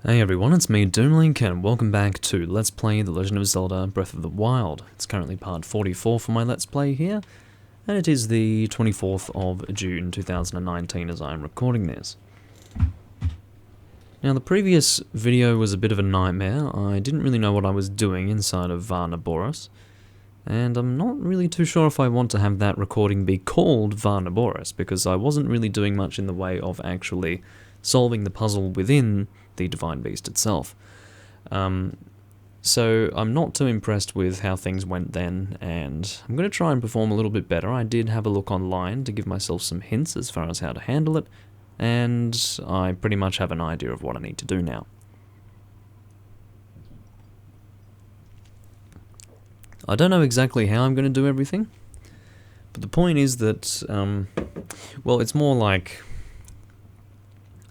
Hey everyone, it's me, Doomlink, and welcome back to Let's Play The Legend of Zelda Breath of the Wild. It's currently part 44 for my Let's Play here, and it is the 24th of June 2019 as I am recording this. Now the previous video was a bit of a nightmare. I didn't really know what I was doing inside of Vah Naboris, and I'm not really too sure if I want to have that recording be called Vah Naboris, because I wasn't really doing much in the way of actually solving the puzzle within the Divine Beast itself. So I'm not too impressed with how things went then, and I'm going to try and perform a little bit better. I did have a look online to give myself some hints as far as how to handle it, and I pretty much have an idea of what I need to do now. I don't know exactly how I'm going to do everything, but the point is that, well, it's more like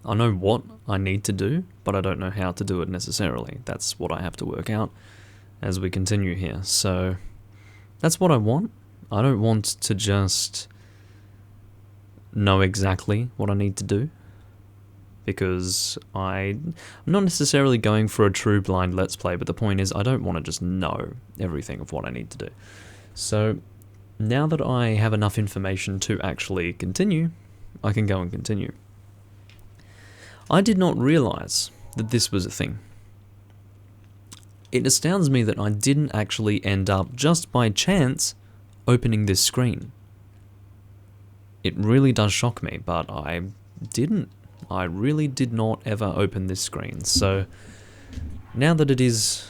I know what I need to do, but I don't know how to do it necessarily. That's what I have to work out as we continue here. So that's what I want. I don't want to just know exactly what I need to do, because I'm not necessarily going for a true blind Let's Play, but the point is I don't want to just know everything of what I need to do. So now that I have enough information to actually continue, I can go and continue. I did not realize that this was a thing. It astounds me that I didn't actually end up, just by chance, opening this screen. It really does shock me, but I didn't. I really did not ever open this screen. So now that it is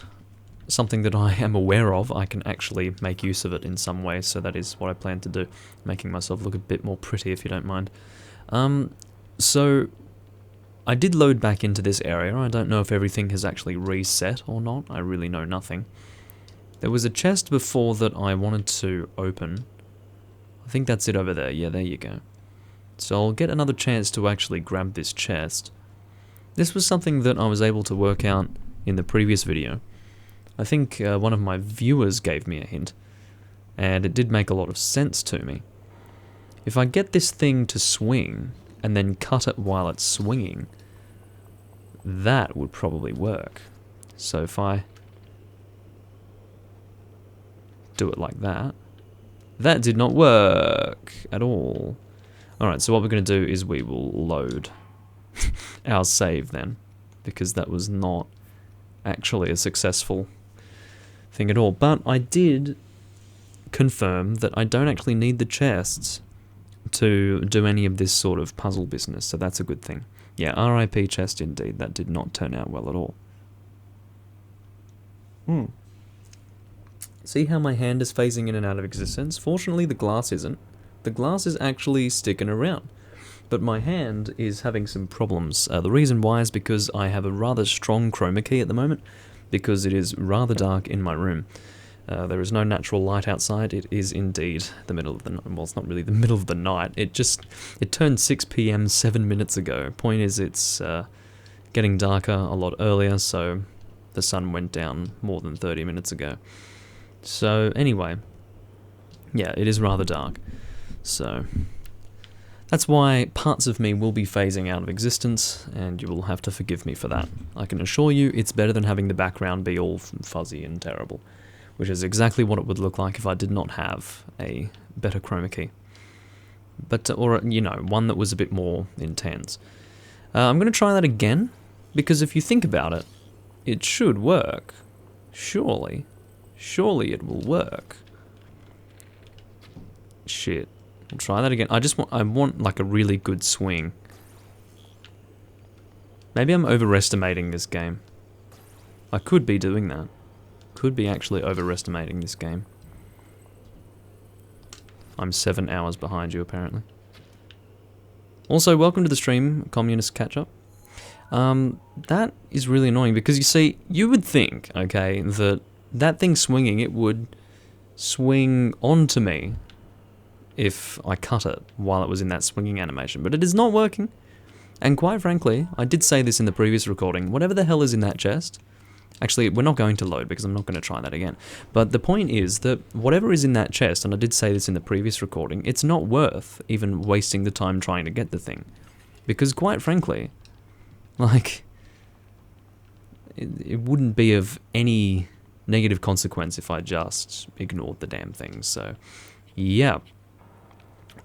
something that I am aware of, I can actually make use of it in some way. So that is what I plan to do, making myself look a bit more pretty, if you don't mind. So I did load back into this area. I don't know if everything has actually reset or not. I really know nothing. There was a chest before that I wanted to open. I think that's it over there. Yeah, there you go. So I'll get another chance to actually grab this chest. This was something that I was able to work out in the previous video. I think one of my viewers gave me a hint, and it did make a lot of sense to me. If I get this thing to swing and then cut it while it's swinging, that would probably work. So if I do it like that, that did not work at all. Alright, so what we're going to do is we will load our save then, because that was not actually a successful thing at all. But I did confirm that I don't actually need the chests to do any of this sort of puzzle business, so that's a good thing. Yeah, RIP chest indeed, that did not turn out well at all. See how my hand is phasing in and out of existence? Fortunately the glass isn't. The glass is actually sticking around, but my hand is having some problems. The reason why is because I have a rather strong chroma key at the moment, because it is rather dark in my room. There is no natural light outside. It is indeed the middle of the night. Well, it's not really the middle of the night. It turned 6 PM 7 minutes ago. Point is, it's getting darker a lot earlier, so the sun went down more than 30 minutes ago. So anyway, yeah, it is rather dark. So that's why parts of me will be phasing out of existence, and you will have to forgive me for that. I can assure you it's better than having the background be all fuzzy and terrible, which is exactly what it would look like if I did not have a better chroma key. But, or, you know, one that was a bit more intense. I'm going to try that again, because if you think about it, it should work. Surely. Surely it will work. Shit. I'll try that again. I want like a really good swing. Maybe I'm overestimating this game. I could be doing that. Could be actually overestimating this game. I'm 7 hours behind you, apparently. Also, welcome to the stream, Communist Catch-Up. That is really annoying, because you see, you would think, okay, that thing swinging, it would swing onto me if I cut it while it was in that swinging animation, but it is not working. And quite frankly, I did say this in the previous recording, whatever the hell is in that chest. Actually, we're not going to load because I'm not going to try that again. But the point is that whatever is in that chest, and I did say this in the previous recording, it's not worth even wasting the time trying to get the thing. Because quite frankly, like, it wouldn't be of any negative consequence if I just ignored the damn thing. So, yeah.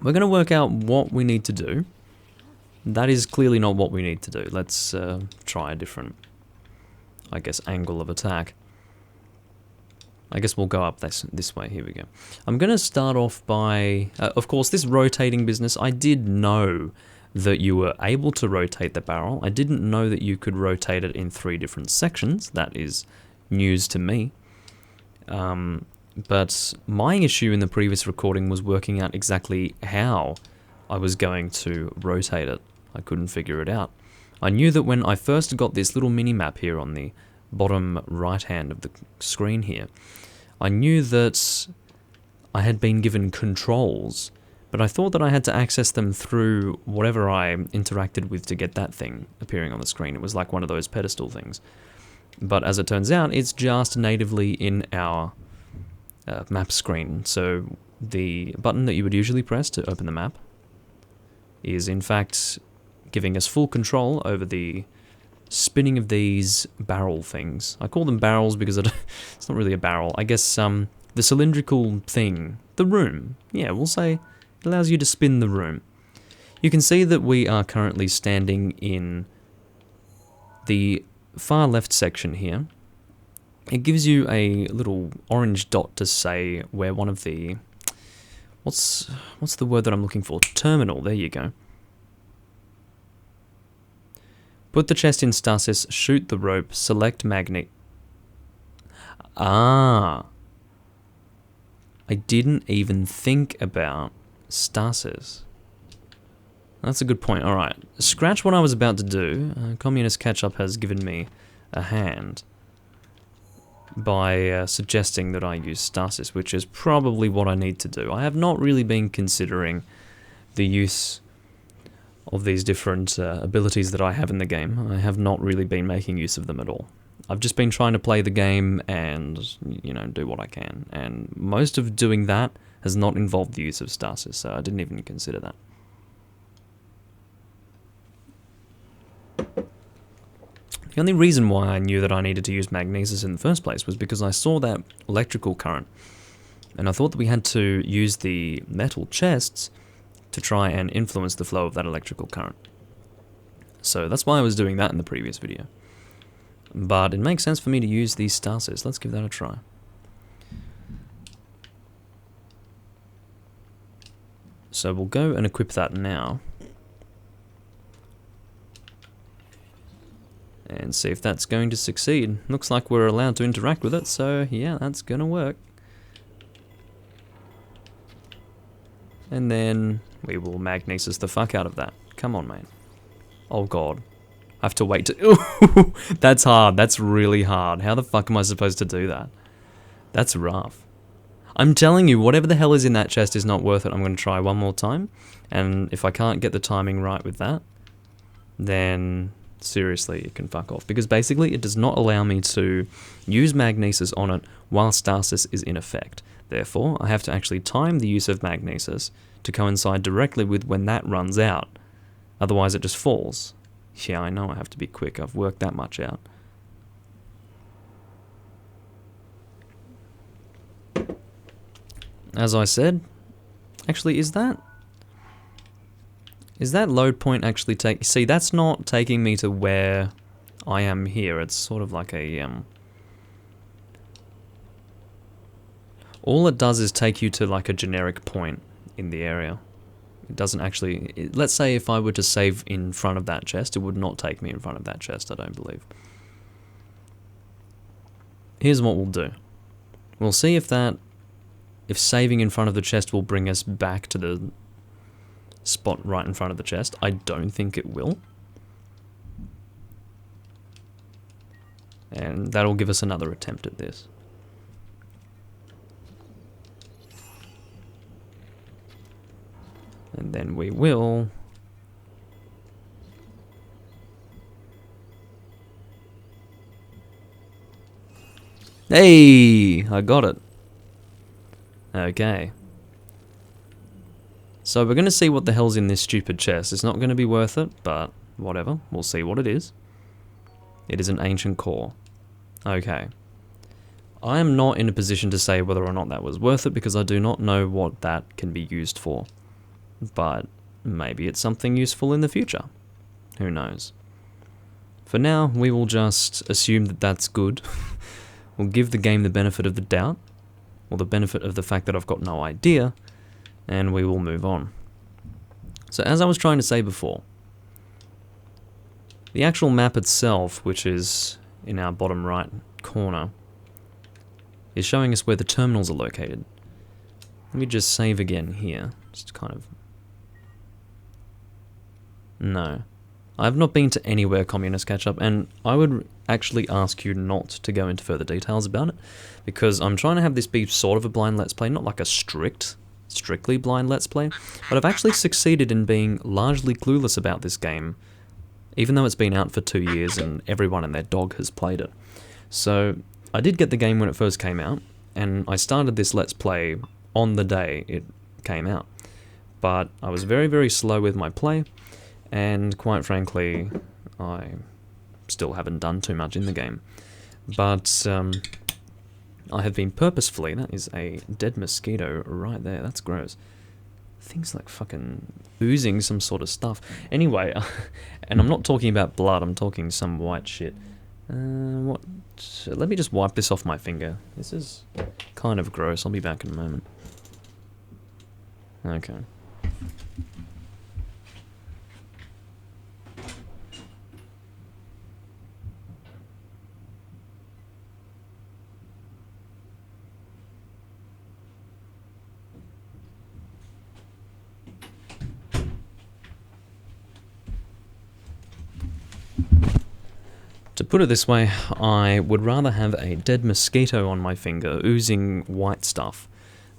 We're going to work out what we need to do. That is clearly not what we need to do. Let's try a different, I guess, angle of attack. I guess we'll go up this way. Here we go. I'm going to start off by, of course, this rotating business. I did know that you were able to rotate the barrel. I didn't know that you could rotate it in 3 different sections. That is news to me. But my issue in the previous recording was working out exactly how I was going to rotate it. I couldn't figure it out. I knew that when I first got this little mini-map here on the bottom right hand of the screen here, I knew that I had been given controls, but I thought that I had to access them through whatever I interacted with to get that thing appearing on the screen. It was like one of those pedestal things. But as it turns out, it's just natively in our map screen. So the button that you would usually press to open the map is in fact giving us full control over the spinning of these barrel things. I call them barrels because it's not really a barrel. I guess the cylindrical thing, the room. Yeah, we'll say it allows you to spin the room. You can see that we are currently standing in the far left section here. It gives you a little orange dot to say where one of the... What's the word that I'm looking for? Terminal, there you go. Put the chest in stasis, shoot the rope, select magnet. Ah. I didn't even think about stasis. That's a good point. Alright, scratch what I was about to do. Communist Ketchup has given me a hand by suggesting that I use stasis, which is probably what I need to do. I have not really been considering the use of these different abilities that I have in the game. I have not really been making use of them at all. I've just been trying to play the game and, you know, do what I can. And most of doing that has not involved the use of stasis, so I didn't even consider that. The only reason why I knew that I needed to use magnesis in the first place was because I saw that electrical current, and I thought that we had to use the metal chests to try and influence the flow of that electrical current. So that's why I was doing that in the previous video. But it makes sense for me to use these stasis. Let's give that a try. So we'll go and equip that now. And see if that's going to succeed. Looks like we're allowed to interact with it, so yeah, that's gonna work. And then we will magnesis the fuck out of that. Come on, mate. Oh god. I have to wait to... Ooh, that's hard. That's really hard. How the fuck am I supposed to do that? That's rough. I'm telling you, whatever the hell is in that chest is not worth it. I'm going to try one more time. And if I can't get the timing right with that, then seriously, it can fuck off. Because basically, it does not allow me to use magnesis on it while stasis is in effect. Therefore, I have to actually time the use of magnesis to coincide directly with when that runs out. Otherwise, it just falls. Yeah, I know I have to be quick. I've worked that much out. As I said, actually, is that load point actually take... See, that's not taking me to where I am here. It's sort of like a... All it does is take you to like a generic point in the area. It doesn't actually... Let's say if I were to save in front of that chest, it would not take me in front of that chest, I don't believe. Here's what we'll do. We'll see if saving in front of the chest will bring us back to the spot right in front of the chest. I don't think it will. And that'll give us another attempt at this. And then we will... Hey! I got it. Okay. So we're going to see what the hell's in this stupid chest. It's not going to be worth it, but whatever. We'll see what it is. It is an ancient core. Okay. I am not in a position to say whether or not that was worth it because I do not know what that can be used for. But maybe it's something useful in the future. Who knows? For now, we will just assume that that's good. We'll give the game the benefit of the doubt, or the benefit of the fact that I've got no idea, and we will move on. So as I was trying to say before, the actual map itself, which is in our bottom right corner, is showing us where the terminals are located. Let me just save again here, just kind of... No. I have not been to anywhere Communist Catch-Up, and I would actually ask you not to go into further details about it, because I'm trying to have this be sort of a blind Let's Play, not like a strictly blind Let's Play, but I've actually succeeded in being largely clueless about this game, even though it's been out for 2 years and everyone and their dog has played it. So, I did get the game when it first came out, and I started this Let's Play on the day it came out. But I was very, very slow with my play, and quite frankly, I still haven't done too much in the game. But I have been purposefully... That is a dead mosquito right there. That's gross. Things like fucking oozing some sort of stuff. Anyway, and I'm not talking about blood, I'm talking some white shit. What? Let me just wipe this off my finger. This is kind of gross. I'll be back in a moment. Okay. To put it this way, I would rather have a dead mosquito on my finger oozing white stuff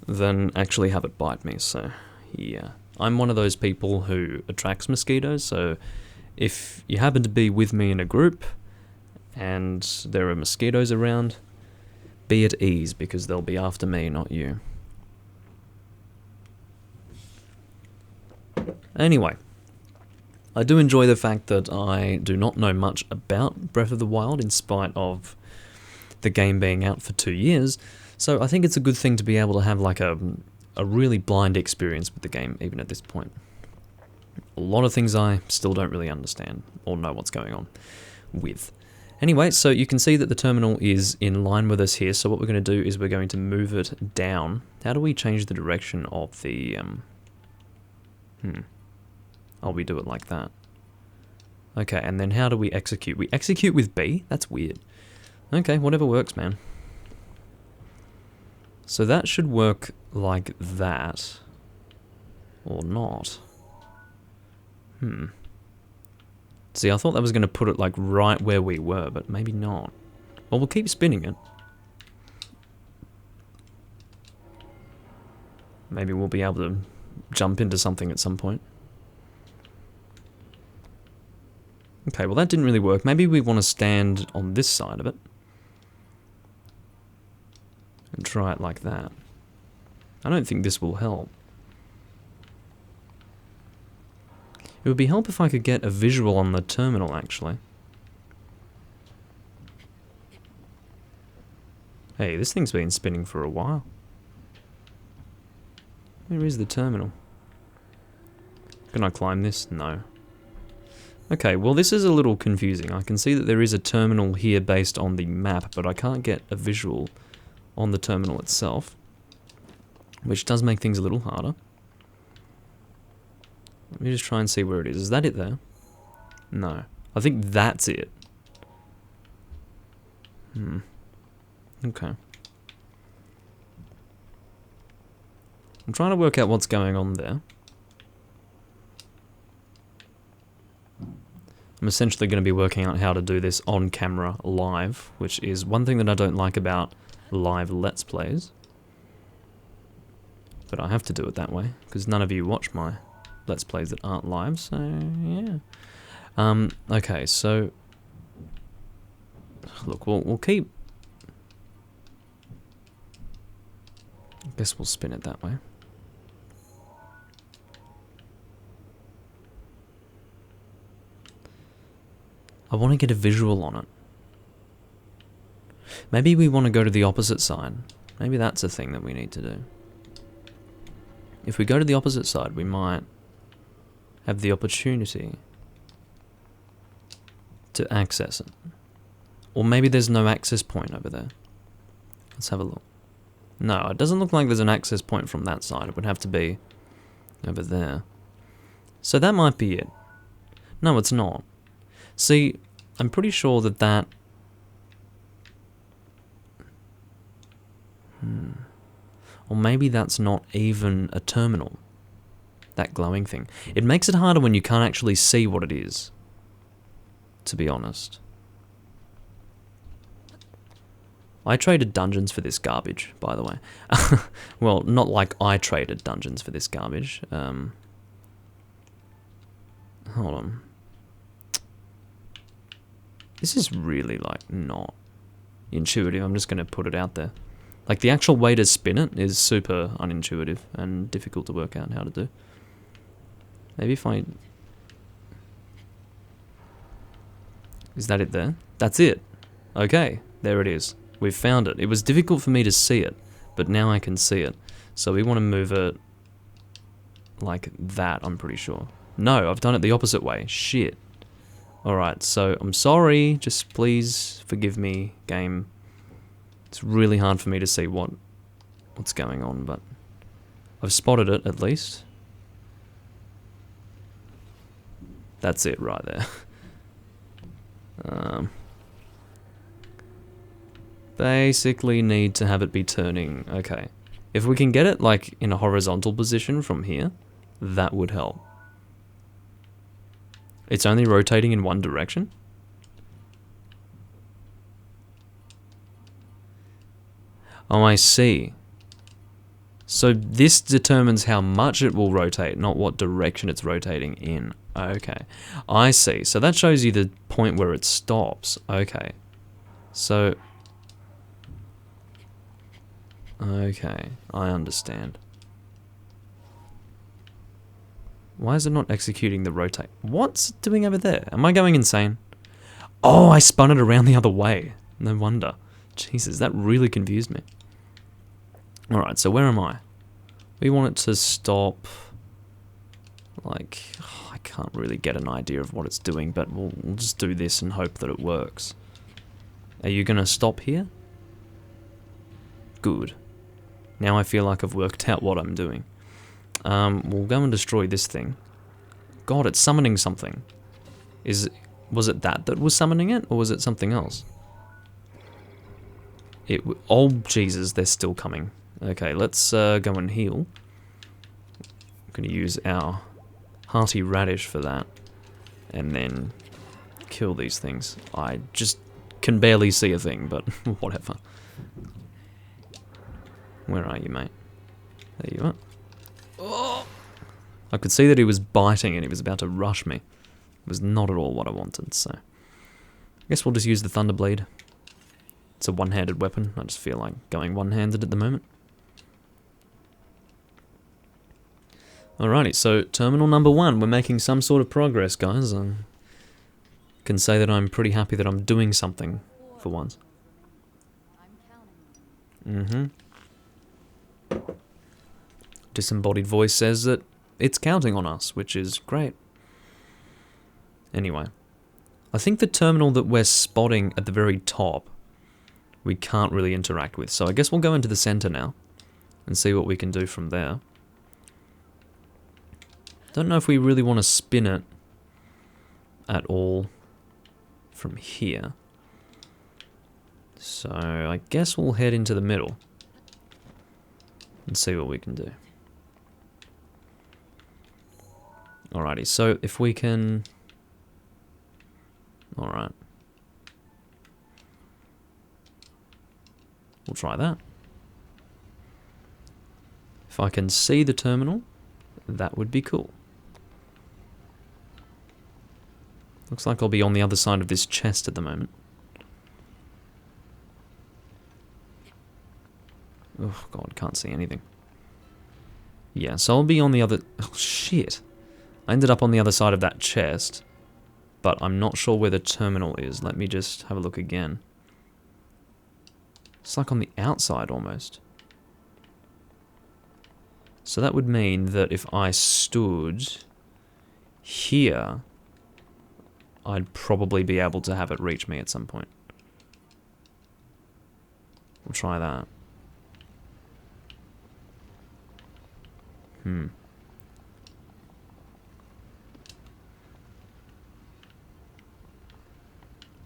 than actually have it bite me, so yeah. I'm one of those people who attracts mosquitoes, so if you happen to be with me in a group and there are mosquitoes around, be at ease because they'll be after me, not you. Anyway. I do enjoy the fact that I do not know much about Breath of the Wild in spite of the game being out for 2 years, so I think it's a good thing to be able to have like a really blind experience with the game even at this point. A lot of things I still don't really understand or know what's going on with. Anyway, so you can see that the terminal is in line with us here, so what we're going to do is we're going to move it down. How do we change the direction of the... Oh, we do it like that. Okay, and then how do we execute? We execute with B? That's weird. Okay, whatever works, man. So that should work like that. Or not. See, I thought that was going to put it like right where we were, but maybe not. Well, we'll keep spinning it. Maybe we'll be able to jump into something at some point. Okay, well that didn't really work. Maybe we want to stand on this side of it. And try it like that. I don't think this will help. It would be help if I could get a visual on the terminal, actually. Hey, this thing's been spinning for a while. Where is the terminal? Can I climb this? No. Okay, well this is a little confusing. I can see that there is a terminal here based on the map, but I can't get a visual on the terminal itself, which does make things a little harder. Let me just try and see where it is. Is that it there? No. I think that's it. Okay. I'm trying to work out what's going on there. I'm essentially going to be working out how to do this on camera live, which is one thing that I don't like about live Let's Plays. But I have to do it that way, because none of you watch my Let's Plays that aren't live, so yeah. Okay, so... Look, we'll keep... I guess we'll spin it that way. I want to get a visual on it. Maybe we want to go to the opposite side. Maybe that's a thing that we need to do. If we go to the opposite side, we might have the opportunity to access it. Or maybe there's no access point over there. Let's have a look. No, it doesn't look like there's an access point from that side. It would have to be over there. So that might be it. No, it's not. See, I'm pretty sure that that... Or maybe that's not even a terminal. That glowing thing. It makes it harder when you can't actually see what it is. To be honest. I traded dungeons for this garbage, by the way. Well, not like I traded dungeons for this garbage. Hold on. This is really, like, not intuitive. I'm just going to put it out there. Like, the actual way to spin it is super unintuitive and difficult to work out how to do. Maybe if I... Is that it there? That's it. Okay, there it is. We've found it. It was difficult for me to see it, but now I can see it. So we want to move it like that, I'm pretty sure. No, I've done it the opposite way. Shit. Alright, so I'm sorry. Just please forgive me, game. It's really hard for me to see what's going on, but I've spotted it at least. That's it right there. Basically need to have it be turning. Okay. If we can get it like in a horizontal position from here, that would help. It's only rotating in one direction? Oh, I see. So this determines how much it will rotate, not what direction it's rotating in. Okay. I see. So that shows you the point where it stops. Okay. So... Okay, I understand. Why is it not executing the rotate? What's it doing over there? Am I going insane? Oh, I spun it around the other way. No wonder. Jesus, that really confused me. Alright, so where am I? We want it to stop... Like, I can't really get an idea of what it's doing, but we'll just do this and hope that it works. Are you gonna stop here? Good. Now I feel like I've worked out what I'm doing. We'll go and destroy this thing. God, it's summoning something. Was it that was summoning it, or was it something else? Oh, Jesus, they're still coming. Okay, let's go and heal. I'm going to use our hearty radish for that. And then kill these things. I just can barely see a thing, but whatever. Where are you, mate? There you are. Oh! I could see that he was biting and he was about to rush me. It was not at all what I wanted, so... I guess we'll just use the Thunderblade. It's a one-handed weapon. I just feel like going one-handed at the moment. Alrighty, so terminal number 1. We're making some sort of progress, guys. I can say that I'm pretty happy that I'm doing something for once. Disembodied voice says that it's counting on us, which is great. Anyway, I think the terminal that we're spotting at the very top, we can't really interact with. So I guess we'll go into the center now and see what we can do from there. Don't know if we really want to spin it at all from here. So I guess we'll head into the middle and see what we can do. Alrighty, so if we can... Alright. We'll try that. If I can see the terminal, that would be cool. Looks like I'll be on the other side of this chest at the moment. Oh god, can't see anything. Yeah, so I'll be on the other... Oh shit! I ended up on the other side of that chest, but I'm not sure where the terminal is. Let me just have a look again. It's like on the outside almost. So that would mean that if I stood here, I'd probably be able to have it reach me at some point. We'll try that.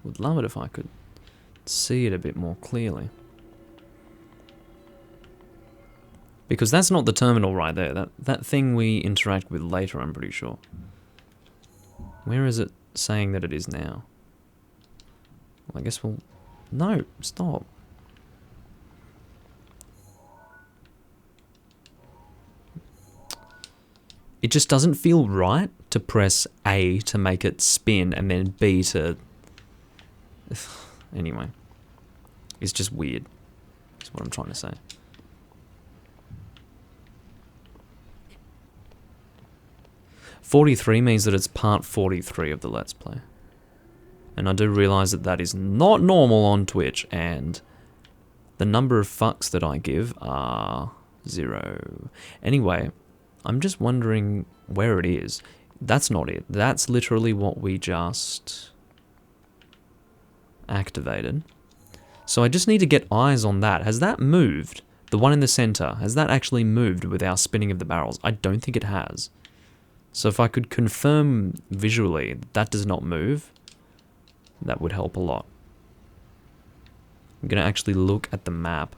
Would love it if I could see it a bit more clearly. Because that's not the terminal right there. That thing we interact with later, I'm pretty sure. Where is it saying that it is now? Well, I guess we'll... No, stop. It just doesn't feel right to press A to make it spin and then B to... Anyway. It's just weird. That's what I'm trying to say. .43 means that it's part 43 of the Let's Play. And I do realise that that is not normal on Twitch, and the number of fucks that I give are 0. Anyway, I'm just wondering where it is. That's not it. That's literally what we just activated. So I just need to get eyes on that. Has that moved? The one in the centre, has that actually moved with our spinning of the barrels? I don't think it has. So if I could confirm visually that does not move, that would help a lot. I'm going to actually look at the map.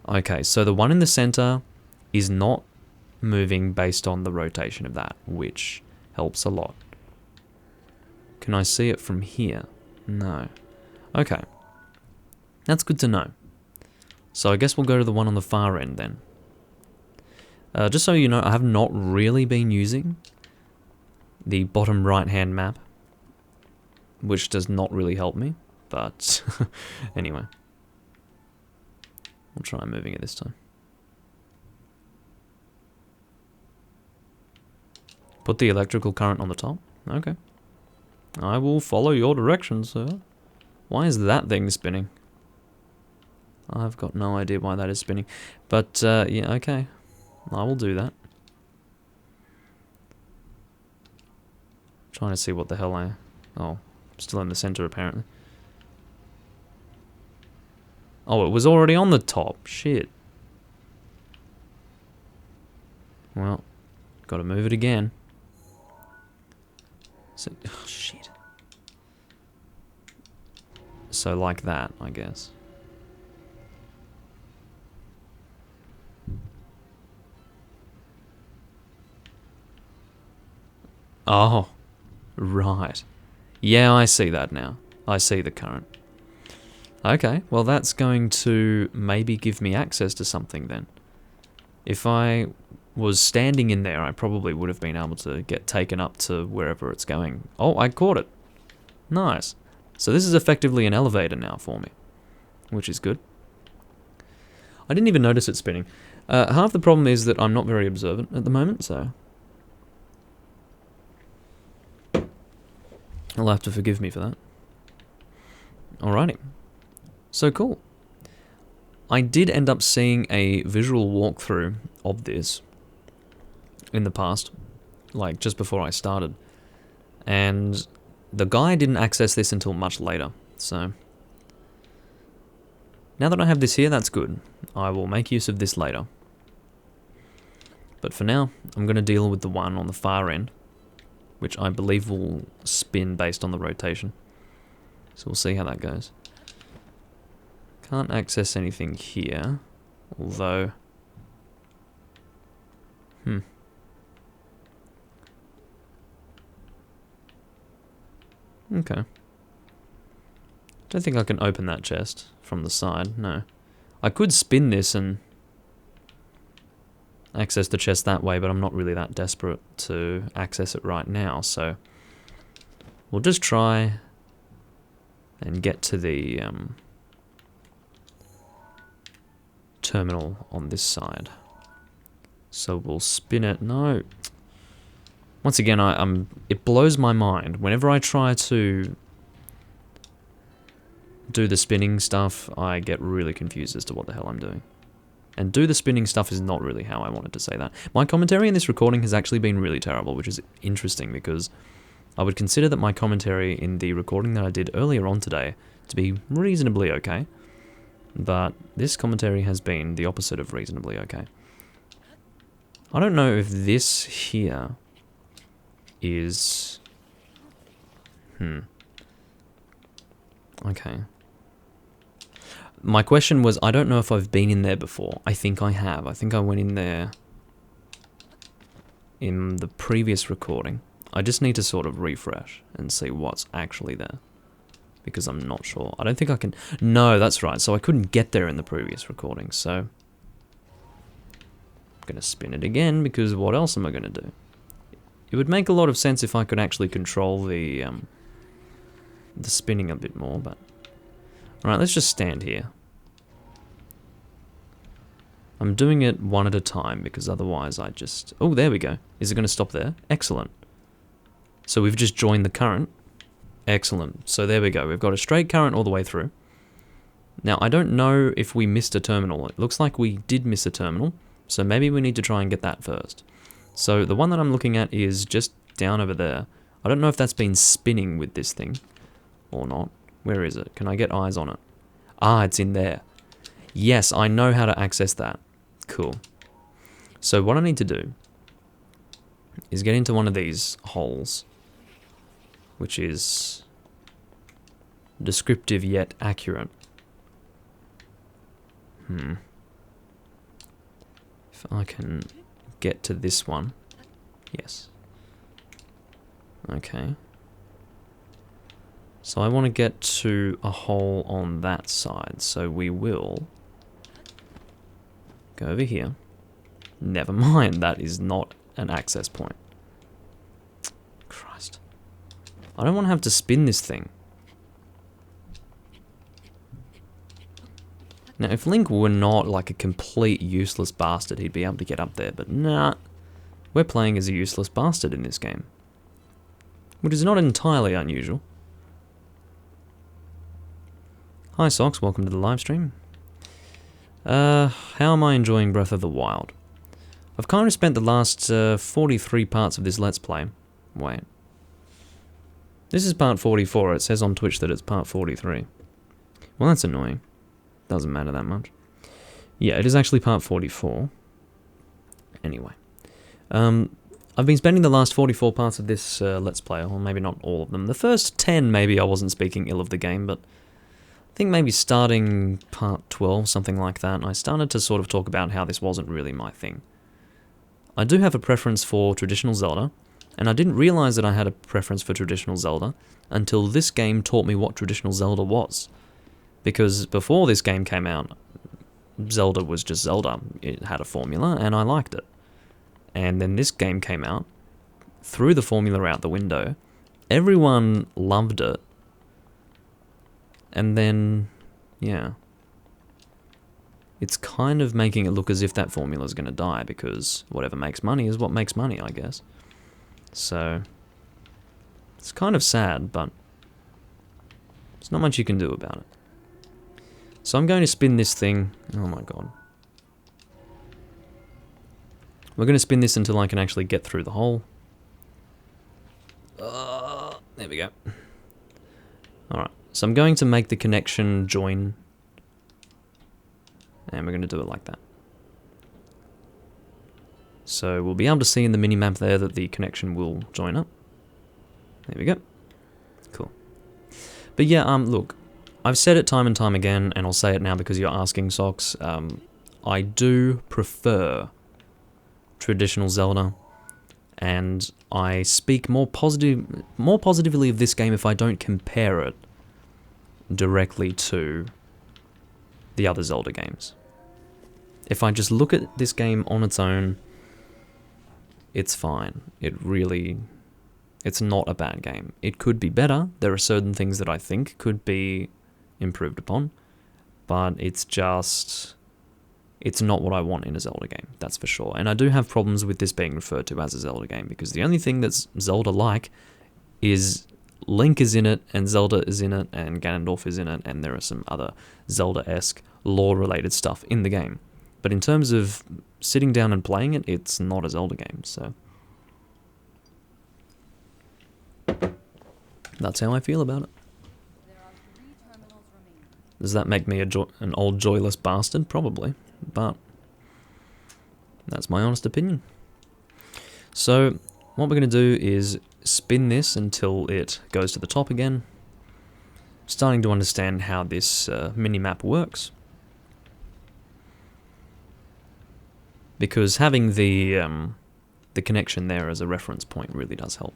Okay, so the one in the center is not moving based on the rotation of that, which helps a lot. Can I see it from here? No. Okay. That's good to know. So I guess we'll go to the one on the far end then. Just so you know, I have not really been using the bottom right-hand map, which does not really help me, but anyway. I'll try moving it this time. Put the electrical current on the top. Okay. I will follow your directions, sir. Why is that thing spinning? I've got no idea why that is spinning. But, yeah, okay. I will do that. Trying to see what the hell I... Oh, I'm still in the center apparently. Oh, it was already on the top. Shit. Well, gotta move it again. So, oh, shit. So like that, I guess. Oh, right. Yeah, I see that now. I see the current. Okay, well that's going to maybe give me access to something then. If I was standing in there, I probably would have been able to get taken up to wherever it's going. Oh, I caught it. Nice. So this is effectively an elevator now for me, which is good. I didn't even notice it spinning. Half the problem is that I'm not very observant at the moment, so... You'll have to forgive me for that. Alrighty. So cool. I did end up seeing a visual walkthrough of this in the past, like just before I started. And the guy didn't access this until much later, so... Now that I have this here, that's good. I will make use of this later. But for now, I'm going to deal with the one on the far end, which I believe will spin based on the rotation. So we'll see how that goes. Can't access anything here, although... Okay. Don't think I can open that chest from the side, no. I could spin this and access the chest that way, but I'm not really that desperate to access it right now, so we'll just try and get to the terminal on this side. So we'll spin it. No. Once again, it blows my mind whenever I try to do the spinning stuff, I get really confused as to what the hell I'm doing. And do the spinning stuff is not really how I wanted to say that. My commentary in this recording has actually been really terrible, which is interesting because I would consider that my commentary in the recording that I did earlier on today to be reasonably okay. But this commentary has been the opposite of reasonably okay. I don't know if this here is... Okay. My question was, I don't know if I've been in there before. I think I have. I think I went in there in the previous recording. I just need to sort of refresh and see what's actually there. Because I'm not sure. I don't think I can... No, that's right. So I couldn't get there in the previous recording, so... I'm going to spin it again, because what else am I going to do? It would make a lot of sense if I could actually control the spinning a bit more, but... Alright, let's just stand here. I'm doing it one at a time, because otherwise I just... Oh, there we go. Is it going to stop there? Excellent. So we've just joined the current. Excellent. So there we go. We've got a straight current all the way through. Now, I don't know if we missed a terminal. It looks like we did miss a terminal, so maybe we need to try and get that first. So the one that I'm looking at is just down over there. I don't know if that's been spinning with this thing or not. Where is it? Can I get eyes on it? Ah, it's in there. Yes, I know how to access that. Cool. So what I need to do is get into one of these holes, which is descriptive yet accurate. If I can get to this one. Yes. Okay. So I want to get to a hole on that side, so we will go over here. Never mind, that is not an access point. Christ. I don't want to have to spin this thing. Now, if Link were not like a complete useless bastard, he'd be able to get up there, but nah. We're playing as a useless bastard in this game. Which is not entirely unusual. Hi Socks, welcome to the live stream. How am I enjoying Breath of the Wild? I've kind of spent the last 43 parts of this Let's Play. Wait. This is part 44, it says on Twitch that it's part 43. Well, that's annoying. Doesn't matter that much. Yeah, it is actually part 44. Anyway. I've been spending the last 44 parts of this Let's Play, or maybe not all of them. The first 10 maybe I wasn't speaking ill of the game, but I think maybe starting part 12, something like that, I started to sort of talk about how this wasn't really my thing. I do have a preference for traditional Zelda, and I didn't realize that I had a preference for traditional Zelda until this game taught me what traditional Zelda was. Because before this game came out, Zelda was just Zelda. It had a formula, and I liked it. And then this game came out, threw the formula out the window, everyone loved it, and then, yeah. It's kind of making it look as if that formula is going to die, because whatever makes money is what makes money, I guess. So, it's kind of sad, but there's not much you can do about it. So I'm going to spin this thing. Oh my god. We're going to spin this until I can actually get through the hole. There we go. Alright, so I'm going to make the connection join. And we're going to do it like that. So we'll be able to see in the minimap there that the connection will join up. There we go. Cool. But yeah, look, I've said it time and time again, and I'll say it now because you're asking, Socks. I do prefer traditional Zelda, and I speak more positively of this game if I don't compare it directly to the other Zelda games. If I just look at this game on its own, it's fine. It's not a bad game. It could be better. There are certain things that I think could be improved upon, but it's not what I want in a Zelda game, that's for sure. And I do have problems with this being referred to as a Zelda game, because the only thing that's Zelda-like is Link is in it, and Zelda is in it, and Ganondorf is in it, and there are some other Zelda-esque lore-related stuff in the game. But in terms of sitting down and playing it, it's not a Zelda game, so... That's how I feel about it. Does that make me an old joyless bastard? Probably, but that's my honest opinion. So, what we're going to do is spin this until it goes to the top again. Starting to understand how this mini-map works. Because having the connection there as a reference point really does help.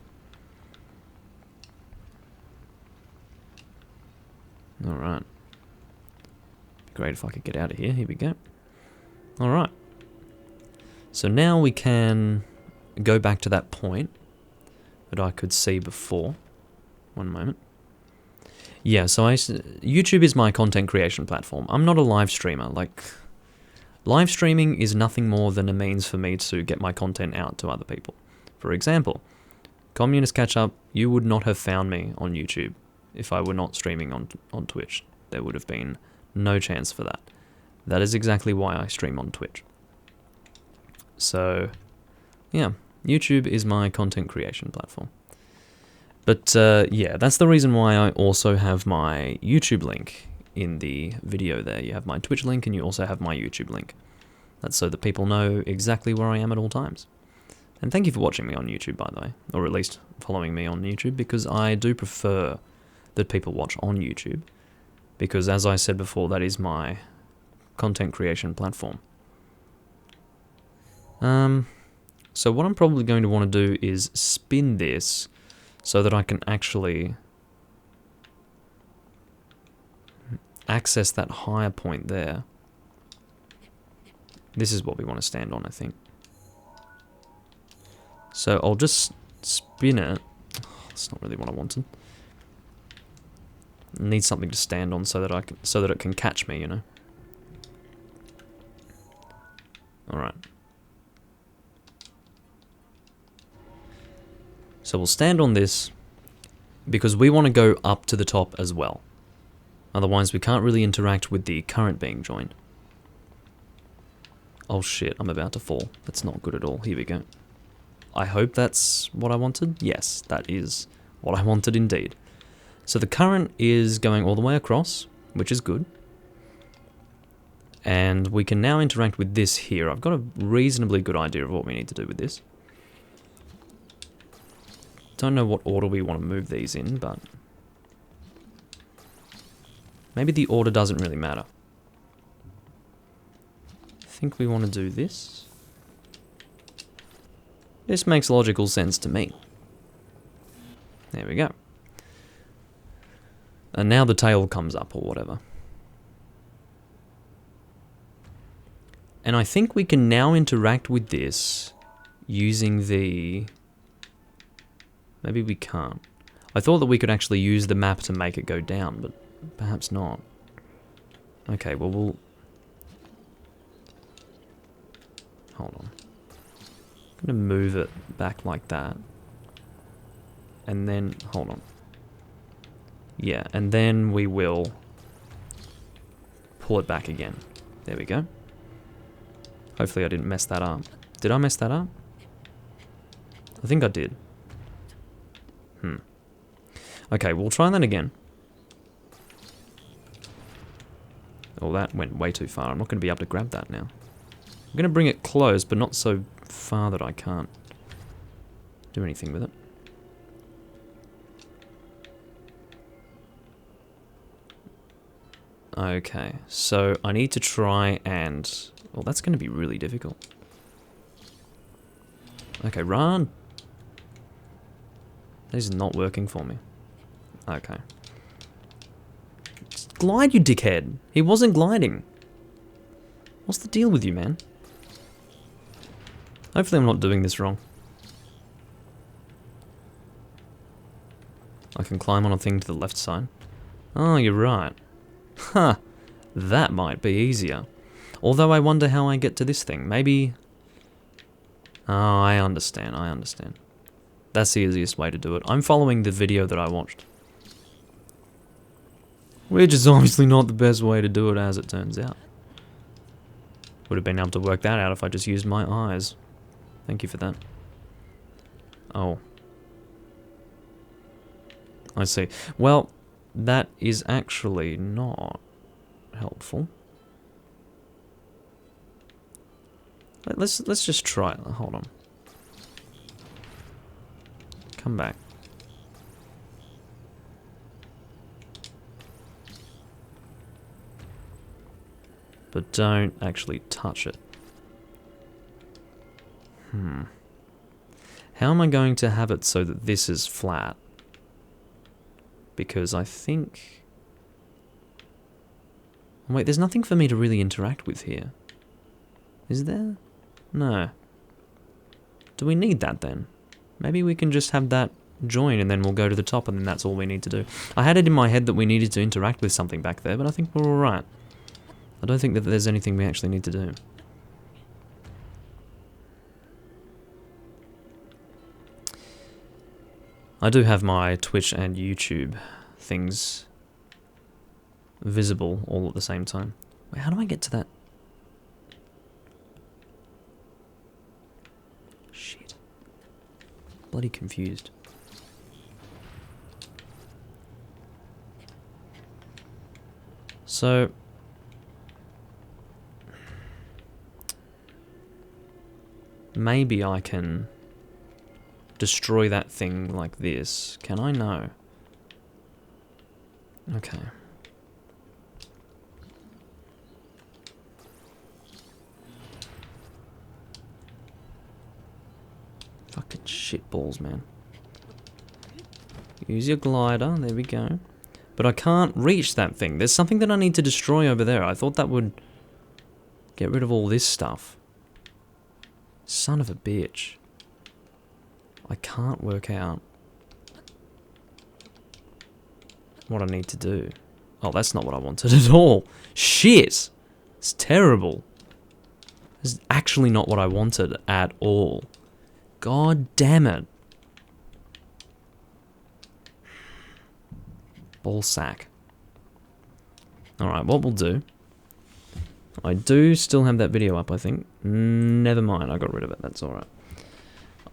Alright. Great if I could get out of here. Here we go. Alright. So now we can go back to that point that I could see before. One moment. Yeah, so YouTube is my content creation platform. I'm not a live streamer. Like, live streaming is nothing more than a means for me to get my content out to other people. For example, Communist Catch Up, you would not have found me on YouTube if I were not streaming on Twitch. There would have been no chance for that. That is exactly why I stream on Twitch. So, yeah, YouTube is my content creation platform. But, yeah, that's the reason why I also have my YouTube link in the video there. You have my Twitch link and you also have my YouTube link. That's so that people know exactly where I am at all times. And thank you for watching me on YouTube, by the way. Or at least following me on YouTube, because I do prefer that people watch on YouTube. Because as I said before, that is my content creation platform. So what I'm probably going to want to do is spin this so that I can actually access that higher point there. This is what we want to stand on, I think. So I'll just spin it. That's not really what I wanted. I need something to stand on so that it can catch me, you know. All right. So we'll stand on this because we want to go up to the top as well. Otherwise we can't really interact with the current being joined. Oh shit, I'm about to fall. That's not good at all. Here we go. I hope that's what I wanted. Yes, that is what I wanted indeed. So the current is going all the way across, which is good. And we can now interact with this here. I've got a reasonably good idea of what we need to do with this. Don't know what order we want to move these in, but maybe the order doesn't really matter. I think we want to do this. This makes logical sense to me. There we go. And now the tail comes up or whatever. And I think we can now interact with this using the... Maybe we can't. I thought that we could actually use the map to make it go down, but perhaps not. Okay, well, we'll... Hold on. I'm going to move it back like that. And then... Hold on. Yeah, and then we will pull it back again. There we go. Hopefully I didn't mess that up. Did I mess that up? I think I did. Okay, we'll try that again. Oh, that went way too far. I'm not going to be able to grab that now. I'm going to bring it close, but not so far that I can't do anything with it. Okay, so I need to try and... Well, that's going to be really difficult. Okay, run! This is not working for me. Okay. Just glide, you dickhead! He wasn't gliding. What's the deal with you, man? Hopefully I'm not doing this wrong. I can climb on a thing to the left side. Oh, you're right. Huh. That might be easier. Although I wonder how I get to this thing. Maybe... Oh, I understand. That's the easiest way to do it. I'm following the video that I watched. Which is obviously not the best way to do it, as it turns out. Would have been able to work that out if I just used my eyes. Thank you for that. Oh. I see. Well, that is actually not helpful. Let's just try it. Hold on. Come back. But don't actually touch it. How am I going to have it so that this is flat? Because I think... Wait, there's nothing for me to really interact with here. Is there? No. Do we need that then? Maybe we can just have that join and then we'll go to the top and then that's all we need to do. I had it in my head that we needed to interact with something back there, but I think we're alright. I don't think that there's anything we actually need to do. I do have my Twitch and YouTube things visible all at the same time. Wait, how do I get to that? Shit. Bloody confused. So... maybe I can destroy that thing like this. Can I? No. Okay. Fucking shitballs, man. Use your glider. There we go. But I can't reach that thing. There's something that I need to destroy over there. I thought that would get rid of all this stuff. Son of a bitch. I can't work out what I need to do. Oh, that's not what I wanted at all. Shit! It's terrible. This is actually not what I wanted at all. God damn it. Ballsack. Alright, what we'll do... I do still have that video up, I think. Never mind, I got rid of it, that's alright.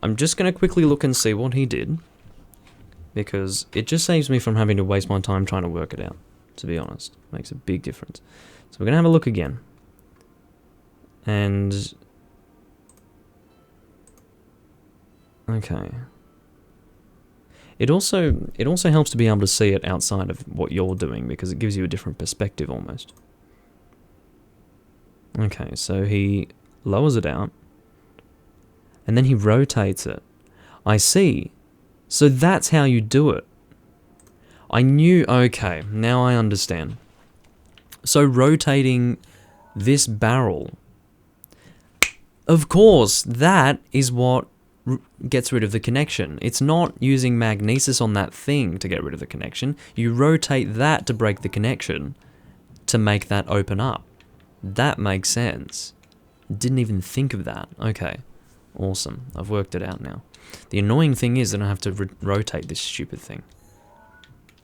I'm just going to quickly look and see what he did. Because it just saves me from having to waste my time trying to work it out, to be honest. Makes a big difference. So we're going to have a look again. And... okay. It also helps to be able to see it outside of what you're doing, because it gives you a different perspective almost. Okay, so he lowers it out, and then he rotates it. I see. So that's how you do it. I knew... okay, now I understand. So rotating this barrel... of course, that is what gets rid of the connection. It's not using magnesis on that thing to get rid of the connection. You rotate that to break the connection to make that open up. That makes sense. Didn't even think of that. Okay. Awesome. I've worked it out now. The annoying thing is that I have to rotate this stupid thing.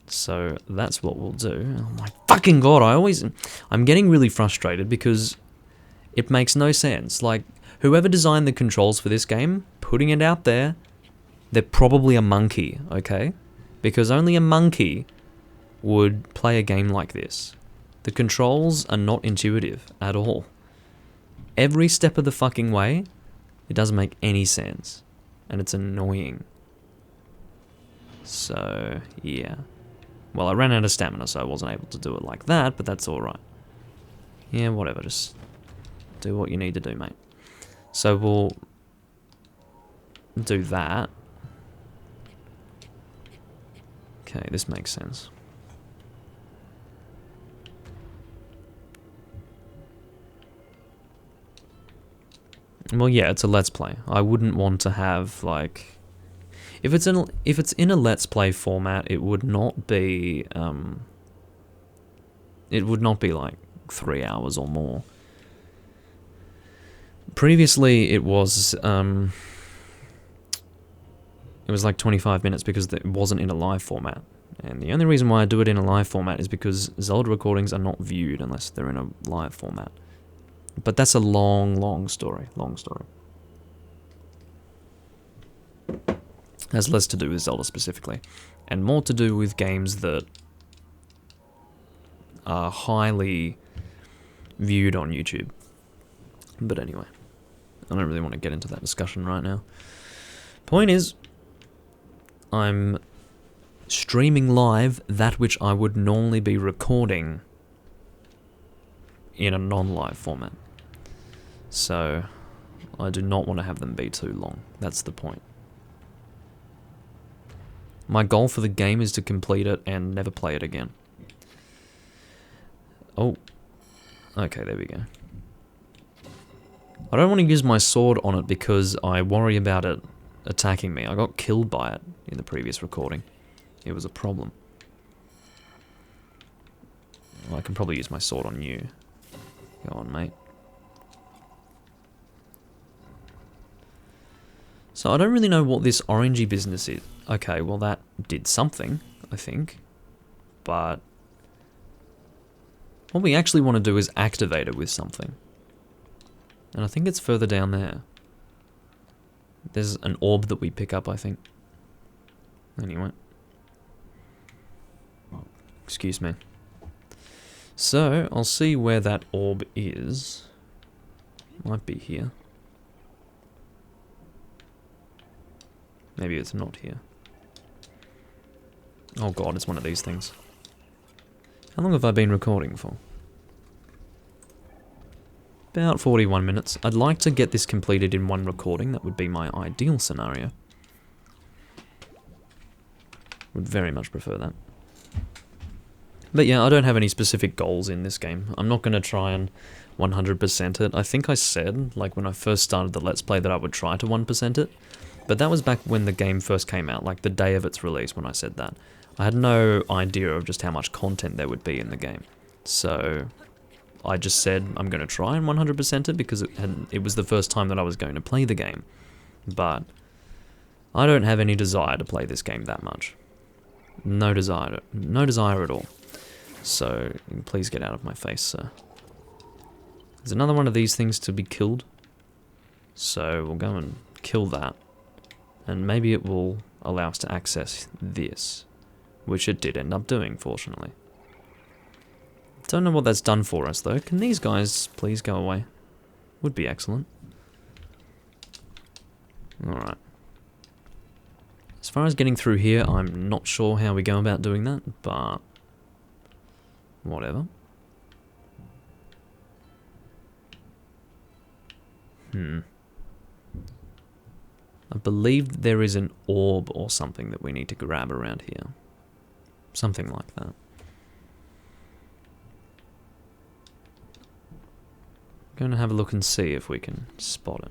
So that's what we'll do. Oh my fucking god, I'm getting really frustrated because it makes no sense. Like, whoever designed the controls for this game, putting it out there, they're probably a monkey, okay? Because only a monkey would play a game like this. The controls are not intuitive at all. Every step of the fucking way, it doesn't make any sense. And it's annoying. So, yeah. Well, I ran out of stamina, so I wasn't able to do it like that, but that's alright. Yeah, whatever, just do what you need to do, mate. So we'll do that. Okay, this makes sense. Well, yeah, it's a Let's Play. I wouldn't want to have, like... If it's in a Let's Play format, it would not be, like 3 hours or more. Previously, it was it was like 25 minutes because it wasn't in a live format. And the only reason why I do it in a live format is because Zelda recordings are not viewed unless they're in a live format. But that's a long story. Has less to do with Zelda specifically, and more to do with games that are highly viewed on YouTube. But anyway, I don't really want to get into that discussion right now. Point is, I'm streaming live that which I would normally be recording in a non-live format. So, I do not want to have them be too long. That's the point. My goal for the game is to complete it and never play it again. Oh. Okay, there we go. I don't want to use my sword on it because I worry about it attacking me. I got killed by it in the previous recording. It was a problem. Well, I can probably use my sword on you. Go on, mate. So I don't really know what this orangey business is. Okay, well that did something, I think. But what we actually want to do is activate it with something. And I think it's further down there. There's an orb that we pick up, I think. Anyway. Excuse me. So, I'll see where that orb is. Might be here. Maybe it's not here. Oh god, it's one of these things. How long have I been recording for? About 41 minutes. I'd like to get this completed in one recording. That would be my ideal scenario. Would very much prefer that. But yeah, I don't have any specific goals in this game. I'm not going to try and 100% it. I think I said, like when I first started the Let's Play, that I would try to 1% it. But that was back when the game first came out, like the day of its release when I said that. I had no idea of just how much content there would be in the game. So I just said I'm going to try and 100% it because it was the first time that I was going to play the game. But I don't have any desire to play this game that much. No desire at all. So please get out of my face, sir. There's another one of these things to be killed. So we'll go and kill that. And maybe it will allow us to access this. Which it did end up doing, fortunately. Don't know what that's done for us, though. Can these guys please go away? Would be excellent. Alright. As far as getting through here, I'm not sure how we go about doing that, but whatever. I believe there is an orb or something that we need to grab around here. Something like that. Going to have a look and see if we can spot it.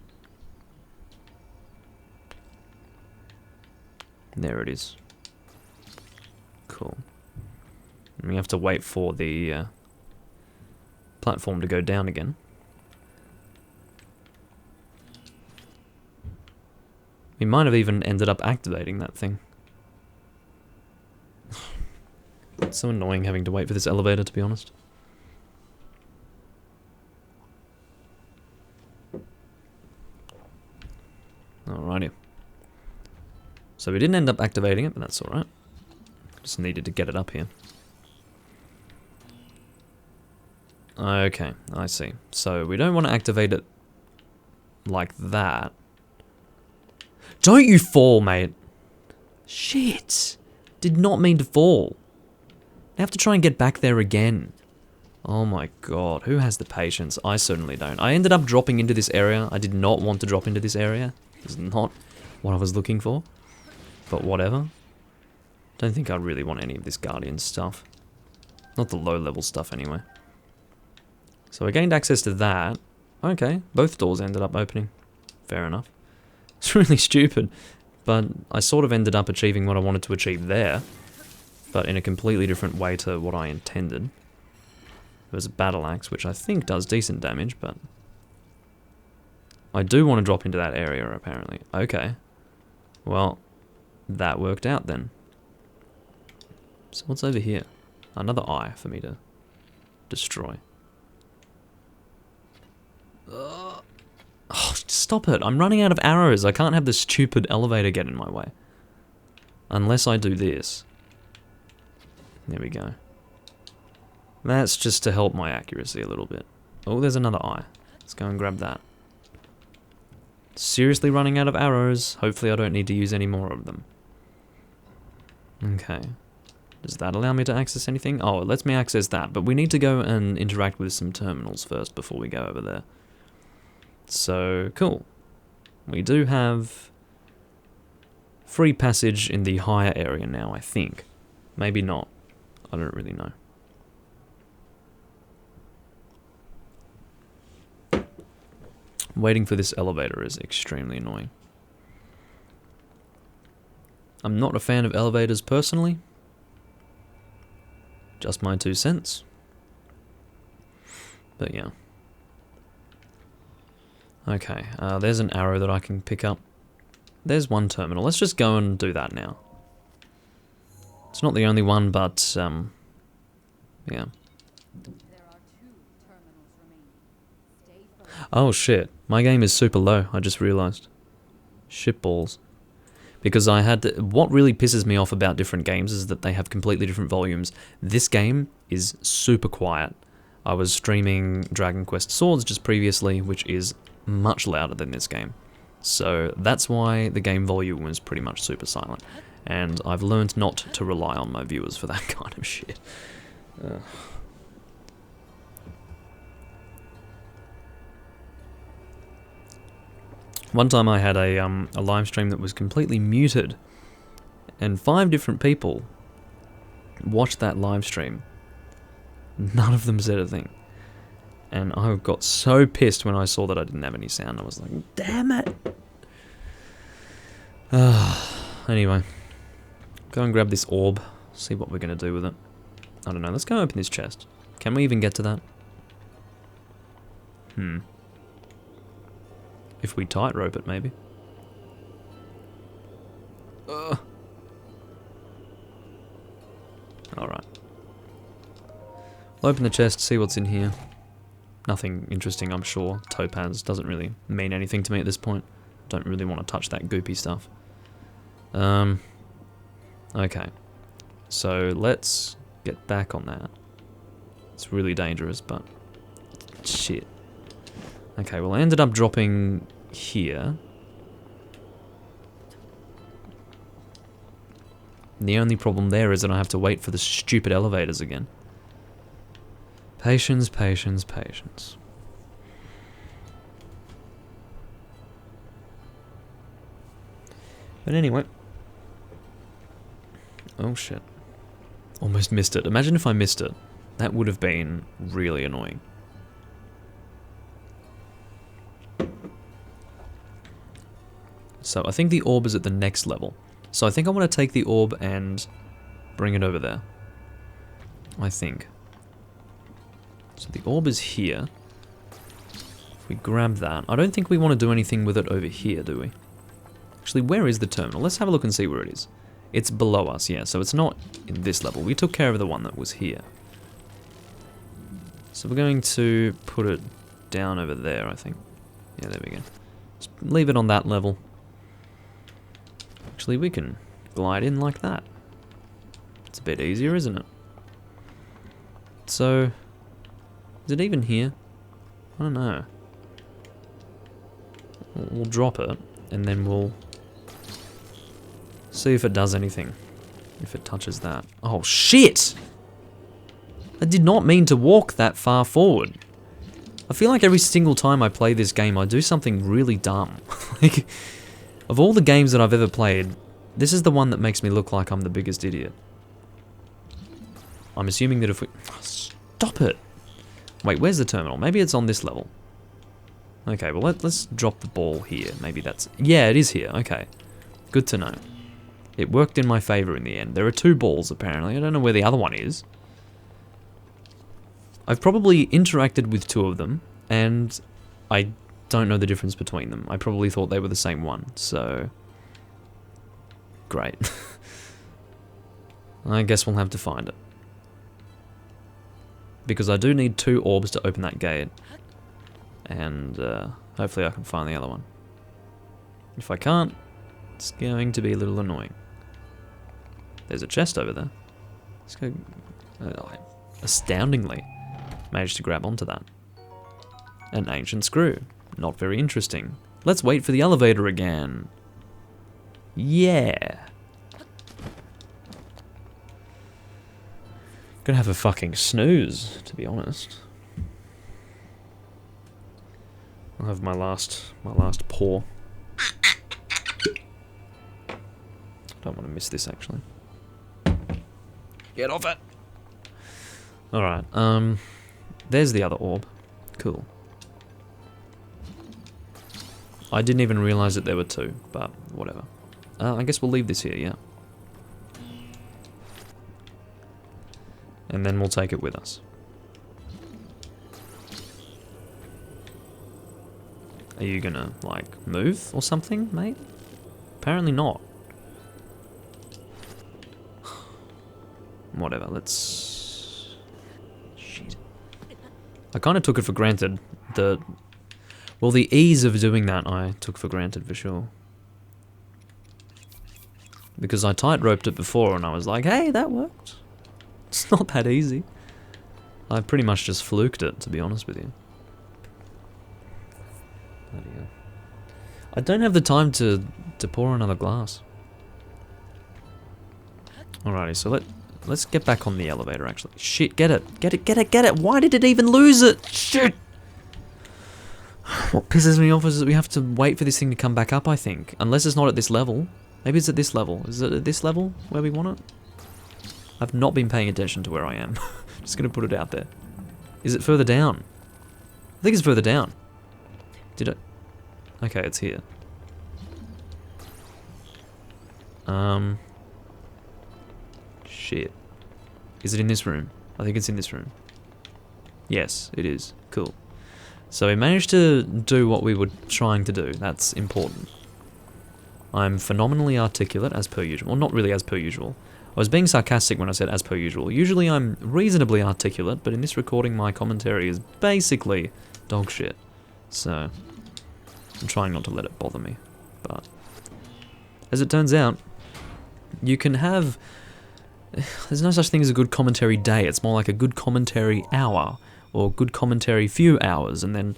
There it is. Cool. And we have to wait for the platform to go down again. We might have even ended up activating that thing. It's so annoying having to wait for this elevator, to be honest. Alrighty. So we didn't end up activating it, but that's alright. Just needed to get it up here. Okay, I see. So we don't want to activate it like that. Don't you fall, mate! Shit! Did not mean to fall. I have to try and get back there again. Oh my god, who has the patience? I certainly don't. I ended up dropping into this area. I did not want to drop into this area. It's not what I was looking for. But whatever. Don't think I really want any of this Guardian stuff. Not the low-level stuff, anyway. So I gained access to that. Okay, both doors ended up opening. Fair enough. It's really stupid. But I sort of ended up achieving what I wanted to achieve there. But in a completely different way to what I intended. There's a battle axe, which I think does decent damage, but I do want to drop into that area, apparently. Okay. Well, that worked out then. So what's over here? Another eye for me to destroy. Oh, stop it. I'm running out of arrows. I can't have this stupid elevator get in my way. Unless I do this. There we go. That's just to help my accuracy a little bit. Oh, there's another eye. Let's go and grab that. Seriously running out of arrows. Hopefully I don't need to use any more of them. Okay. Does that allow me to access anything? Oh, it lets me access that, but we need to go and interact with some terminals first before we go over there. So, cool. We do have free passage in the higher area now, I think. Maybe not. I don't really know. Waiting for this elevator is extremely annoying. I'm not a fan of elevators personally. Just my 2 cents. But yeah. Okay, there's an arrow that I can pick up. There's one terminal. Let's just go and do that now. It's not the only one, but, yeah. Oh shit, my game is super low, I just realised. Shitballs. Because I had to, what really pisses me off about different games is that they have completely different volumes. This game is super quiet. I was streaming Dragon Quest Swords just previously, which is much louder than this game. So that's why the game volume was pretty much super silent. And I've learned not to rely on my viewers for that kind of shit. One time I had a live stream that was completely muted, and 5 different people watched that live stream. None of them said a thing. And I got so pissed when I saw that I didn't have any sound. I was like, damn it! Anyway, go and grab this orb, see what we're going to do with it. I don't know, let's go open this chest. Can we even get to that? If we tightrope it, maybe. Alright. We'll open the chest, see what's in here. Nothing interesting, I'm sure. Topaz doesn't really mean anything to me at this point. Don't really want to touch that goopy stuff. Okay. So let's get back on that. It's really dangerous, but... shit. Okay, well I ended up dropping here. The only problem there is that I have to wait for the stupid elevators again. Patience, patience, patience. But anyway. Oh shit. Almost missed it. Imagine if I missed it. That would have been really annoying. So I think the orb is at the next level. So I think I want to take the orb and bring it over there. I think. So the orb is here. If we grab that, I don't think we want to do anything with it over here, do we? Actually, where is the terminal? Let's have a look and see where it is. It's below us, yeah, so it's not in this level. We took care of the one that was here. So we're going to put it down over there, I think. Yeah, there we go. Just leave it on that level. Actually, we can glide in like that. It's a bit easier, isn't it? So, is it even here? I don't know. We'll drop it, and then we'll see if it does anything. If it touches that. Oh, shit! I did not mean to walk that far forward. I feel like every single time I play this game, I do something really dumb. Like, of all the games that I've ever played, this is the one that makes me look like I'm the biggest idiot. I'm assuming that if we... Stop it! Wait, where's the terminal? Maybe it's on this level. Okay, well let's drop the ball here. Maybe that's... Yeah, it is here. Okay. Good to know. It worked in my favor in the end. There are 2 balls, apparently. I don't know where the other one is. I've probably interacted with 2 of them, and I don't know the difference between them. I probably thought they were the same one, so... Great. I guess we'll have to find it. Because I do need 2 orbs to open that gate. And hopefully I can find the other one. If I can't, it's going to be a little annoying. There's a chest over there. Let's go. Astoundingly, managed to grab onto that. An ancient screw. Not very interesting. Let's wait for the elevator again. Yeah. Gonna have a fucking snooze, to be honest. I'll have my last pour. Don't want to miss this, actually. Get off it! Alright, there's the other orb. Cool. I didn't even realize that there were 2, but whatever. I guess we'll leave this here, yeah. And then we'll take it with us. Are you gonna, like, move or something, mate? Apparently not. Whatever, let's... Shit. I kind of took it for granted. Well, the ease of doing that I took for granted for sure. Because I tight-roped it before and I was like, hey, that worked. It's not that easy. I pretty much just fluked it, to be honest with you. Bloody hell. I don't have the time to pour another glass. Alrighty, so let's get back on the elevator, actually. Shit, get it! Get it, get it, get it! Why did it even lose it? Shit! What pisses me off is that we have to wait for this thing to come back up, I think. Unless it's not at this level. Maybe it's at this level. Is it at this level where we want it? I've not been paying attention to where I am. Just gonna put it out there. Is it further down? I think it's further down. Did it? Okay, it's here. Shit. Is it in this room? I think it's in this room. Yes, it is. Cool. So we managed to do what we were trying to do. That's important. I'm phenomenally articulate, as per usual. Well, not really as per usual. I was being sarcastic when I said as per usual. Usually I'm reasonably articulate, but in this recording my commentary is basically dog shit. So, I'm trying not to let it bother me. But, as it turns out, you can have... There's no such thing as a good commentary day. It's more like a good commentary hour, or good commentary few hours, and then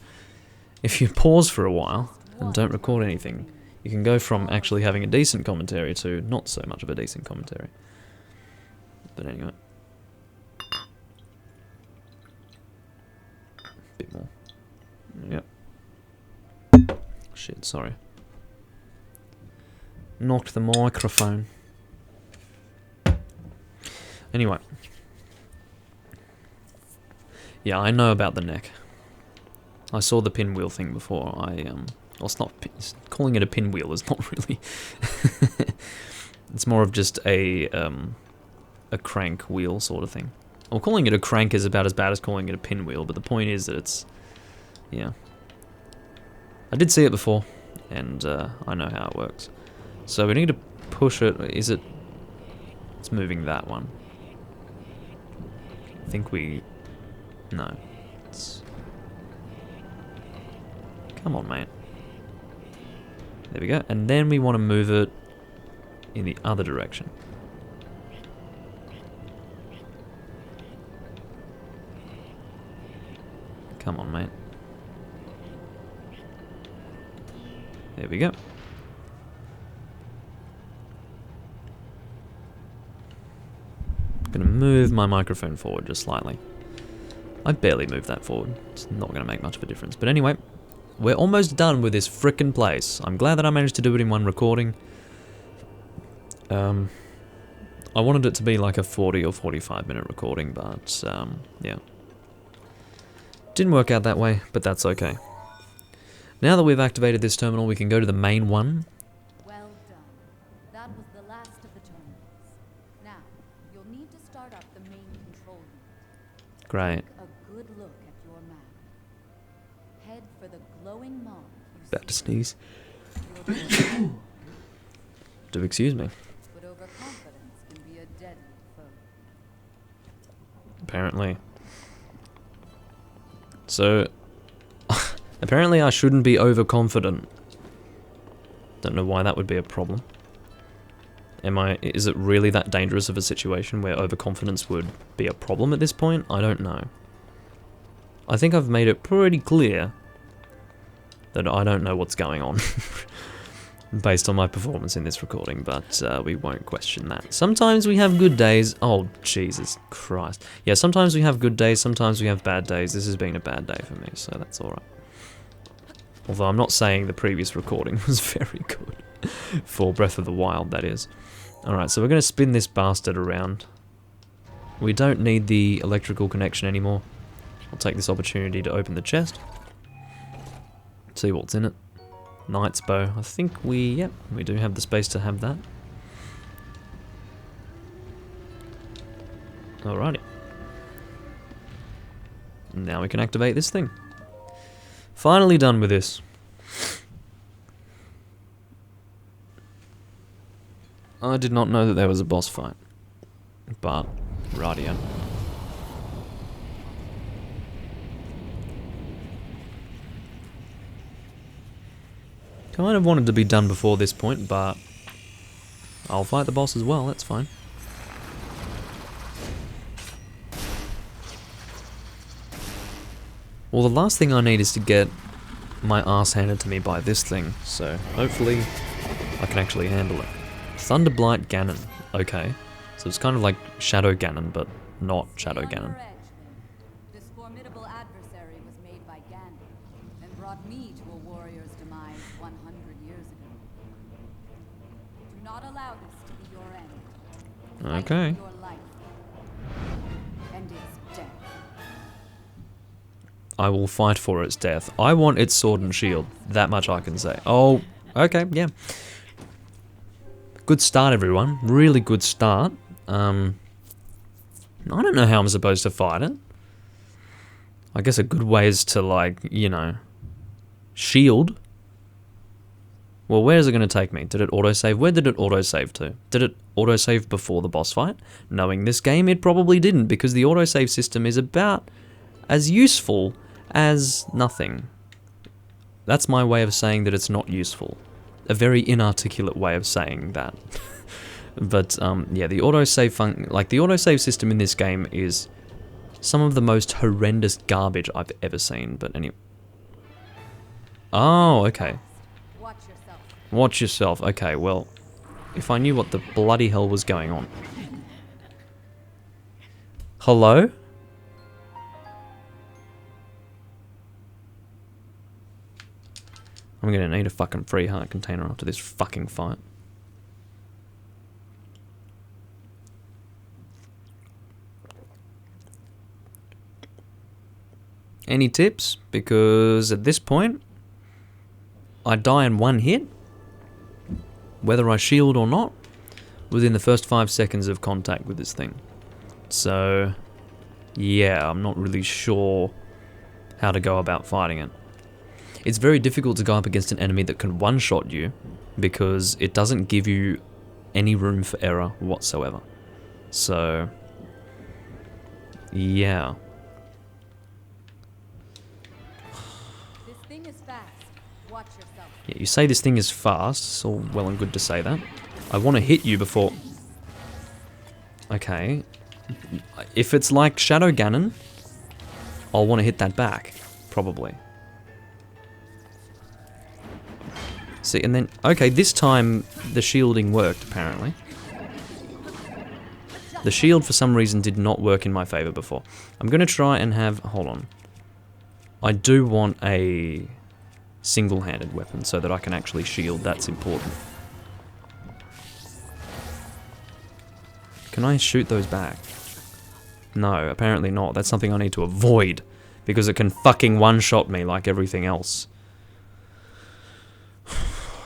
if you pause for a while and don't record anything, you can go from actually having a decent commentary to not so much of a decent commentary. But anyway. Bit more. Yep. Shit, sorry. Knocked the microphone. Anyway. Yeah, I know about the neck. I saw the pinwheel thing before. Well, it's not... calling it a pinwheel is not really... It's more of just a crank wheel sort of thing. Well, calling it a crank is about as bad as calling it a pinwheel, but the point is that it's... Yeah. I did see it before, and I know how it works. So we need to push it... Is it... It's moving that one. I think we... No. It's... Come on, mate. There we go. And then we want to move it in the other direction. Come on, mate. There we go. I'm gonna move my microphone forward just slightly. I barely moved that forward. It's not gonna make much of a difference. But anyway, we're almost done with this frickin' place. I'm glad that I managed to do it in one recording. I wanted it to be like a 40 or 45 minute recording, but yeah. Didn't work out that way, but that's okay. Now that we've activated this terminal, we can go to the main one. Well done. That was the last of the terminals. Now, you'll need to start up the main control unit. Great. Take a good look at your map. Head for the glowing mark you About to see. sneeze. You're Do excuse me. apparently. So, apparently I shouldn't be overconfident. Don't know why that would be a problem. Is it really that dangerous of a situation where overconfidence would be a problem at this point? I don't know. I think I've made it pretty clear that I don't know what's going on based on my performance in this recording, but we won't question that. Sometimes we have good days. Oh, Jesus Christ. Yeah, sometimes we have good days, sometimes we have bad days. This has been a bad day for me, so that's alright. Although I'm not saying the previous recording was very good. For Breath of the Wild, that is. Alright, so we're going to spin this bastard around. We don't need the electrical connection anymore. I'll take this opportunity to open the chest. See what's in it. Knight's bow. I think we do have the space to have that. Alrighty. Now we can activate this thing. Finally done with this. I did not know that there was a boss fight. But, rightio. Kind of wanted to be done before this point, but I'll fight the boss as well, that's fine. Well, the last thing I need is to get my ass handed to me by this thing, so hopefully I can actually handle it. Thunderblight Ganon. Okay. So it's kind of like Shadow Ganon, but not Shadow Ganon. This formidable adversary was made by Ganon and brought me to a warrior's demise 100 years ago. Do not allow this to be your end. Okay. Fight for your life and its death. I will fight for its death. I want its sword and shield. That much I can say. Oh, okay, yeah. Good start, everyone. Really good start. I don't know how I'm supposed to fight it. I guess a good way is to, like, you know, shield. Well, where is it going to take me? Did it autosave? Where did it autosave to? Did it autosave before the boss fight? Knowing this game, it probably didn't, because the autosave system is about as useful as nothing. That's my way of saying that it's not useful. A very inarticulate way of saying that. But yeah, the autosave system in this game is some of the most horrendous garbage I've ever seen. But anyway. Oh, okay. Watch yourself. Watch yourself. Okay, well, if I knew what the bloody hell was going on. Hello? I'm gonna need a fucking free heart container after this fucking fight. Any tips? Because at this point, I die in one hit, whether I shield or not, within the first 5 seconds of contact with this thing. So, yeah, I'm not really sure how to go about fighting it. It's very difficult to go up against an enemy that can one-shot you, because it doesn't give you any room for error whatsoever. So, yeah. This thing is fast. Watch yourself. Yeah, you say this thing is fast, it's all well and good to say that. I want to hit you before... Okay. If it's like Shadow Ganon, I'll want to hit that back, probably. See, and then... Okay, this time the shielding worked, apparently. The shield, for some reason, did not work in my favor before. I'm going to try and have... Hold on. I do want a single-handed weapon so that I can actually shield. That's important. Can I shoot those back? No, apparently not. That's something I need to avoid, because it can fucking one-shot me like everything else.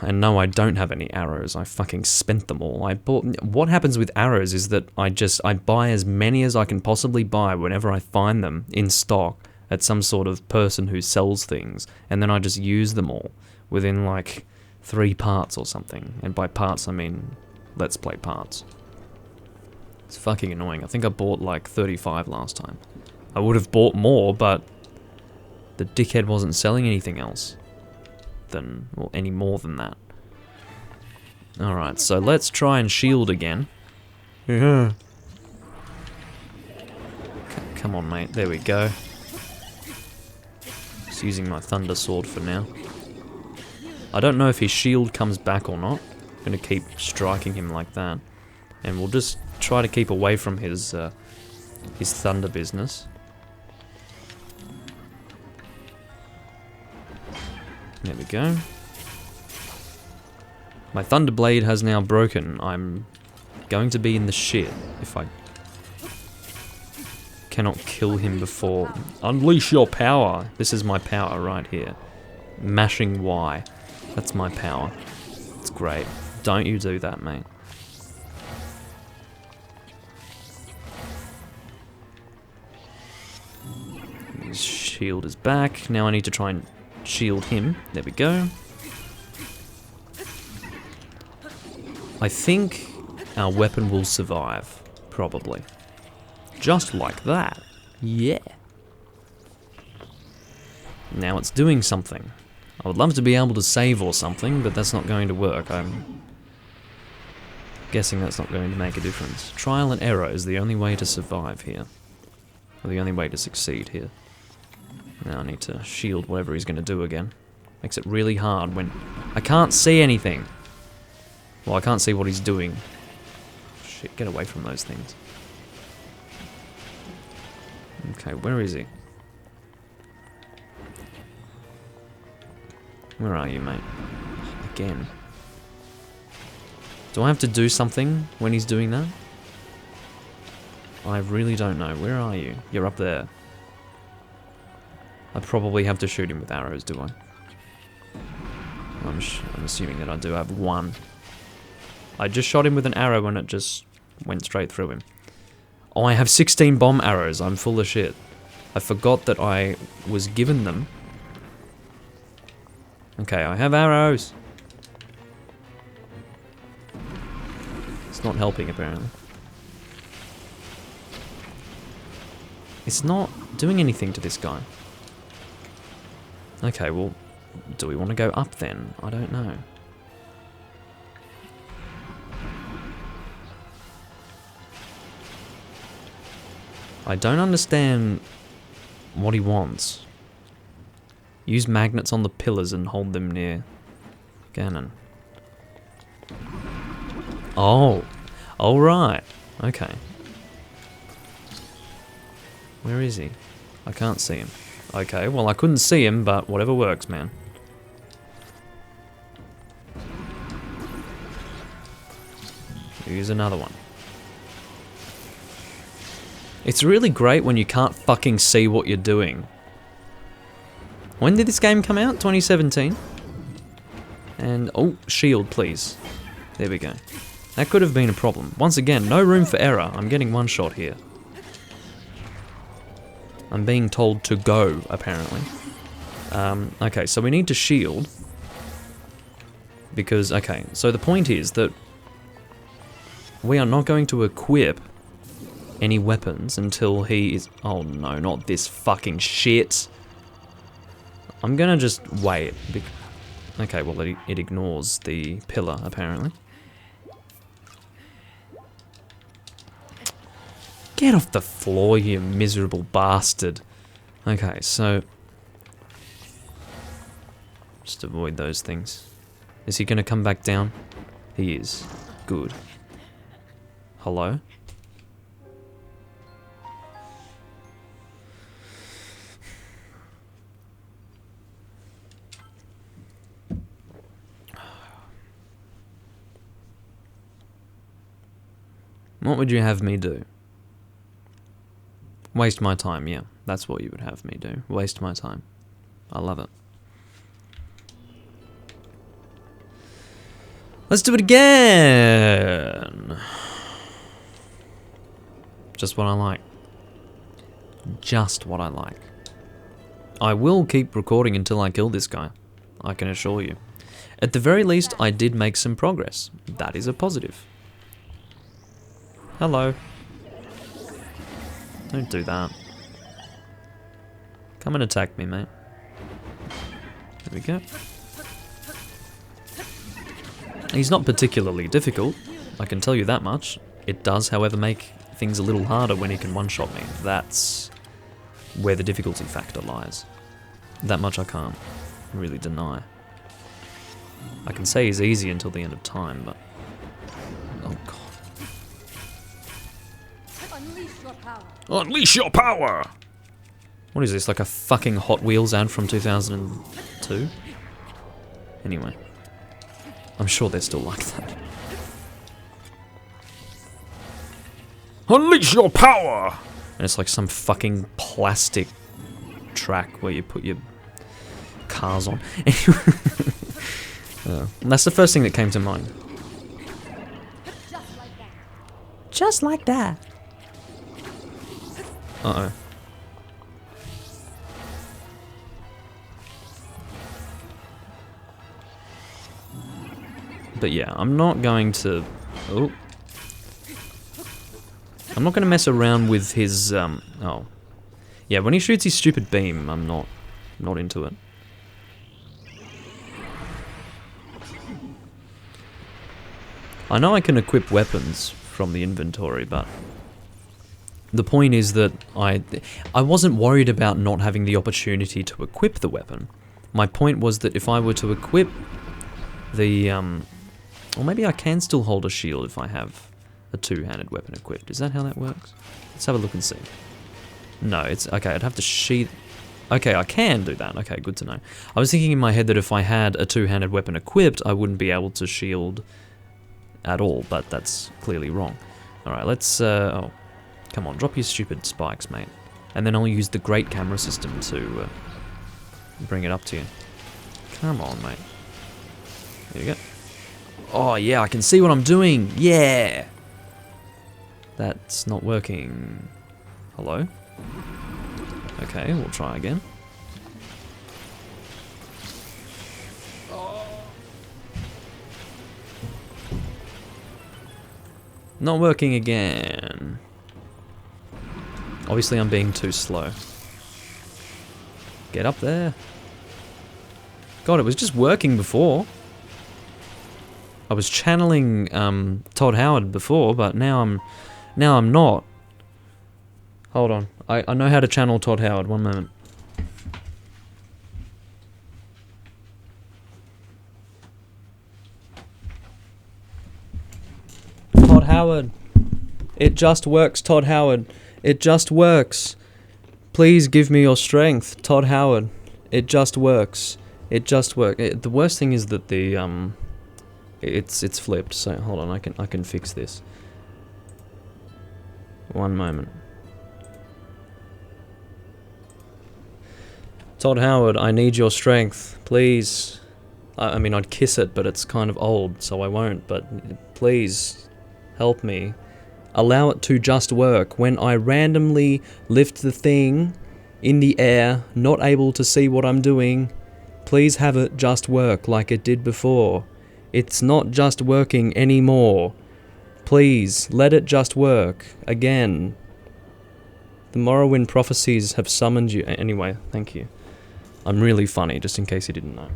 And no, I don't have any arrows. I fucking spent them all. I bought... What happens with arrows is that I buy as many as I can possibly buy whenever I find them in stock at some sort of person who sells things, and then I just use them all within like 3 parts or something. And by parts I mean Let's Play parts. It's fucking annoying. I think I bought like 35 last time. I would have bought more, but the dickhead wasn't selling anything else or any more than that. Alright, so let's try and shield again. Yeah. Come on, mate. There we go. Just using my thunder sword for now. I don't know if his shield comes back or not. I'm gonna keep striking him like that. And we'll just try to keep away from his thunder business. There we go. My Thunderblade has now broken. I'm going to be in the shit if I cannot kill him before. Unleash your power. This is my power right here. Mashing Y. That's my power. It's great. Don't you do that, mate. His shield is back. Now I need to try and shield him. There we go. I think our weapon will survive. Probably. Just like that. Yeah. Now it's doing something. I would love to be able to save or something, but that's not going to work. I'm guessing that's not going to make a difference. Trial and error is the only way to survive here. Or the only way to succeed here. Now I need to shield whatever he's going to do again. Makes it really hard when I can't see anything. Well, I can't see what he's doing. Shit, get away from those things. Okay, where is he? Where are you, mate? Again. Do I have to do something when he's doing that? I really don't know. Where are you? You're up there. I probably have to shoot him with arrows, do I? I'm assuming that I do. I have one. I just shot him with an arrow and it just went straight through him. Oh, I have 16 bomb arrows. I'm full of shit. I forgot that I was given them. Okay, I have arrows. It's not helping, apparently. It's not doing anything to this guy. Okay, well, do we want to go up then? I don't know. I don't understand what he wants. Use magnets on the pillars and hold them near Ganon. Oh. Alright. Okay. Where is he? I can't see him. Okay, well I couldn't see him, but whatever works, man. Use another one. It's really great when you can't fucking see what you're doing. When did this game come out? 2017? And, oh, shield, please. There we go. That could have been a problem. Once again, no room for error. I'm getting one shot here. I'm being told to go, apparently. Okay, so we need to shield. Because, okay, so the point is that we are not going to equip any weapons until he is... Oh no, not this fucking shit. I'm gonna just wait. Okay, well it ignores the pillar, apparently. Get off the floor, you miserable bastard. Okay, so... just avoid those things. Is he gonna come back down? He is. Good. Hello? What would you have me do? Waste my time, yeah. That's what you would have me do. Waste my time. I love it. Let's do it again! Just what I like. Just what I like. I will keep recording until I kill this guy. I can assure you. At the very least, I did make some progress. That is a positive. Hello. Don't do that. Come and attack me, mate. There we go. He's not particularly difficult, I can tell you that much. It does, however, make things a little harder when he can one-shot me. That's where the difficulty factor lies. That much I can't really deny. I can say he's easy until the end of time, but... Oh, God. Unleash your power. Unleash your power! What is this, like a fucking Hot Wheels ad from 2002? Anyway. I'm sure they're still like that. Unleash your power! And it's like some fucking plastic track where you put your cars on. And that's the first thing that came to mind. Just like that. Just like that. Uh-oh. But yeah, I'm not going to... Oh. I'm not going to mess around with his... Oh. Yeah, when he shoots his stupid beam, I'm not into it. I know I can equip weapons from the inventory, but... The point is that I wasn't worried about not having the opportunity to equip the weapon. My point was that if I were to equip the... Or maybe I can still hold a shield if I have a two-handed weapon equipped. Is that how that works? Let's have a look and see. No, it's... Okay, I'd have to sheath... Okay, I can do that. Okay, good to know. I was thinking in my head that if I had a two-handed weapon equipped, I wouldn't be able to shield at all, but that's clearly wrong. Alright, let's... Oh, come on, drop your stupid spikes, mate. And then I'll use the great camera system to bring it up to you. Come on, mate. There you go. Oh, yeah, I can see what I'm doing. Yeah! That's not working. Hello? Okay, we'll try again. Not working again. Obviously, I'm being too slow. Get up there. God, it was just working before. I was channeling Todd Howard before, but now I'm not. Hold on. I know how to channel Todd Howard. One moment. Todd Howard. It just works, Todd Howard. It just works. Please give me your strength, Todd Howard. It just works. It just works. The worst thing is that the it's flipped. So hold on, I can fix this. One moment. Todd Howard, I need your strength, please. I mean, I'd kiss it, but it's kind of old, so I won't. But please, help me. Allow it to just work. When I randomly lift the thing in the air, not able to see what I'm doing, please have it just work like it did before. It's not just working anymore. Please, let it just work. Again. The Morrowind prophecies have summoned you. Anyway, thank you. I'm really funny, just in case you didn't know.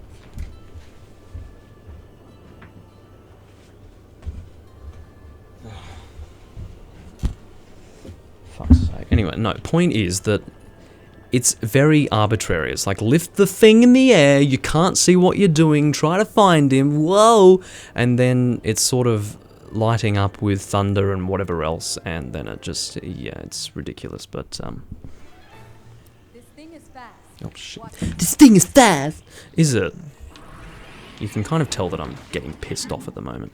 Fuck's sake. Anyway, no, point is that it's very arbitrary. It's like, lift the thing in the air, you can't see what you're doing, try to find him, whoa! And then it's sort of lighting up with thunder and whatever else, and then it just, yeah, it's ridiculous, but, This thing is fast. Oh shit. Watch This thing is fast! Is it? You can kind of tell that I'm getting pissed off at the moment.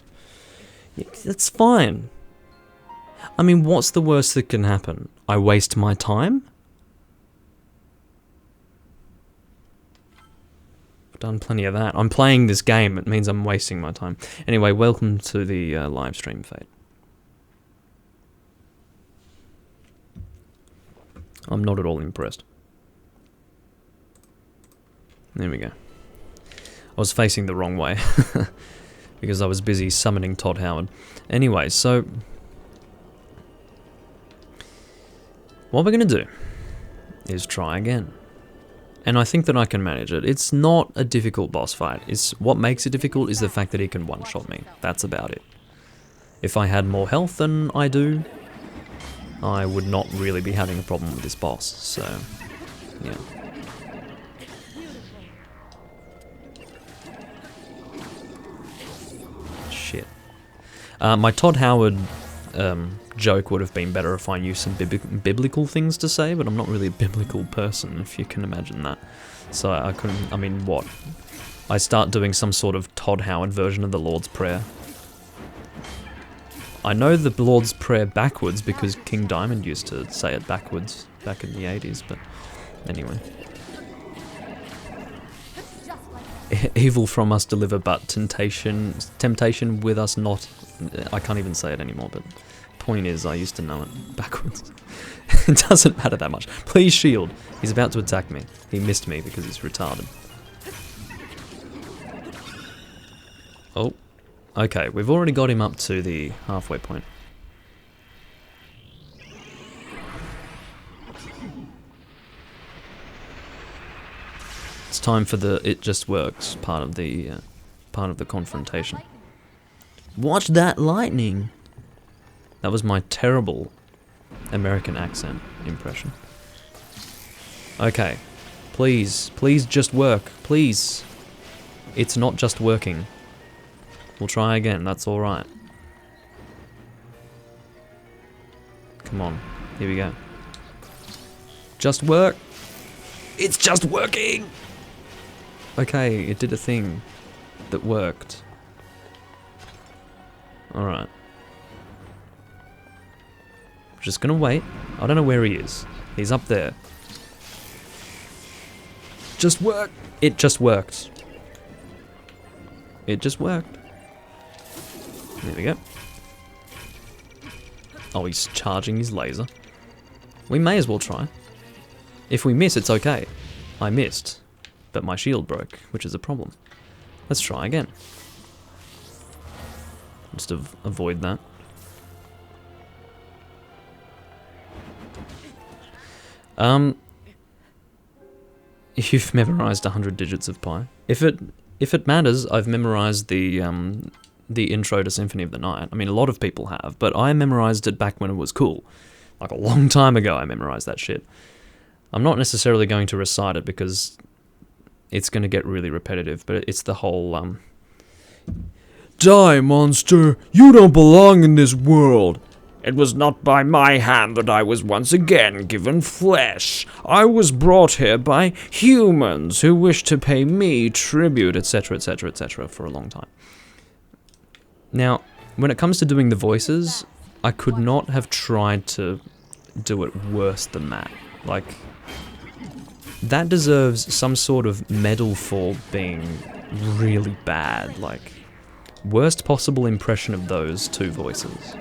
Yeah, that's fine. I mean, what's the worst that can happen? I waste my time? I've done plenty of that. I'm playing this game, it means I'm wasting my time. Anyway, welcome to the live stream, Fate. I'm not at all impressed. There we go. I was facing the wrong way because I was busy summoning Todd Howard. Anyway, so What we're going to do is try again. And I think that I can manage it. It's not a difficult boss fight. What makes it difficult is the fact that he can one-shot me. That's about it. If I had more health than I do, I would not really be having a problem with this boss. So, yeah. Shit. My Todd Howard joke would have been better if I knew some biblical things to say, but I'm not really a biblical person, if you can imagine that. So I couldn't, I mean, what? I start doing some sort of Todd Howard version of the Lord's Prayer. I know the Lord's Prayer backwards because King Diamond used to say it backwards back in the 80s, but anyway. Evil from us deliver, but temptation with us not. I can't even say it anymore, but point is I used to know it backwards. It doesn't matter that much. Please shield. He's about to attack me. He missed me because he's retarded. Oh. Okay, we've already got him up to the halfway point. It's time for the "it just works" part of the confrontation. Watch that lightning! That was my terrible American accent impression. Okay, please just work, please. It's not just working. We'll try again, that's alright. Come on, here we go. Just work! It's just working! Okay, it did a thing that worked. Alright. Just gonna wait. I don't know where he is. He's up there. Just work! It just worked. It just worked. There we go. Oh, he's charging his laser. We may as well try. If we miss, it's okay. I missed, but my shield broke, which is a problem. Let's try again. Just to avoid that. You've memorized 100 digits of pi. If it matters, I've memorized the intro to Symphony of the Night. I mean, a lot of people have, but I memorized it back when it was cool. Like a long time ago, I memorized that shit. I'm not necessarily going to recite it because it's going to get really repetitive, but it's the whole, Die, monster! You don't belong in this world! It was not by my hand that I was once again given flesh. I was brought here by humans who wish to pay me tribute, etc., etc., etc., for a long time. Now, when it comes to doing the voices, I could not have tried to do it worse than that. Like, that deserves some sort of medal for being really bad. Like, worst possible impression of those two voices.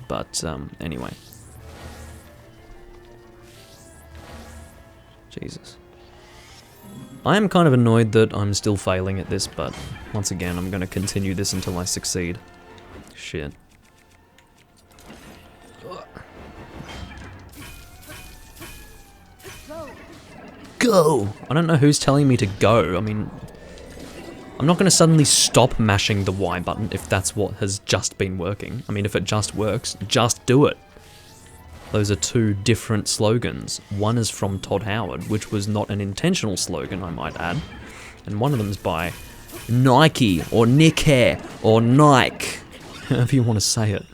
But, anyway. Jesus. I am kind of annoyed that I'm still failing at this, but once again, I'm going to continue this until I succeed. Shit. Go! I don't know who's telling me to go. I mean, I'm not going to suddenly stop mashing the Y button if that's what has just been working. I mean, if it just works, just do it. Those are two different slogans. One is from Todd Howard, which was not an intentional slogan, I might add. And one of them is by Nike, or Nike, or Nike, however you want to say it.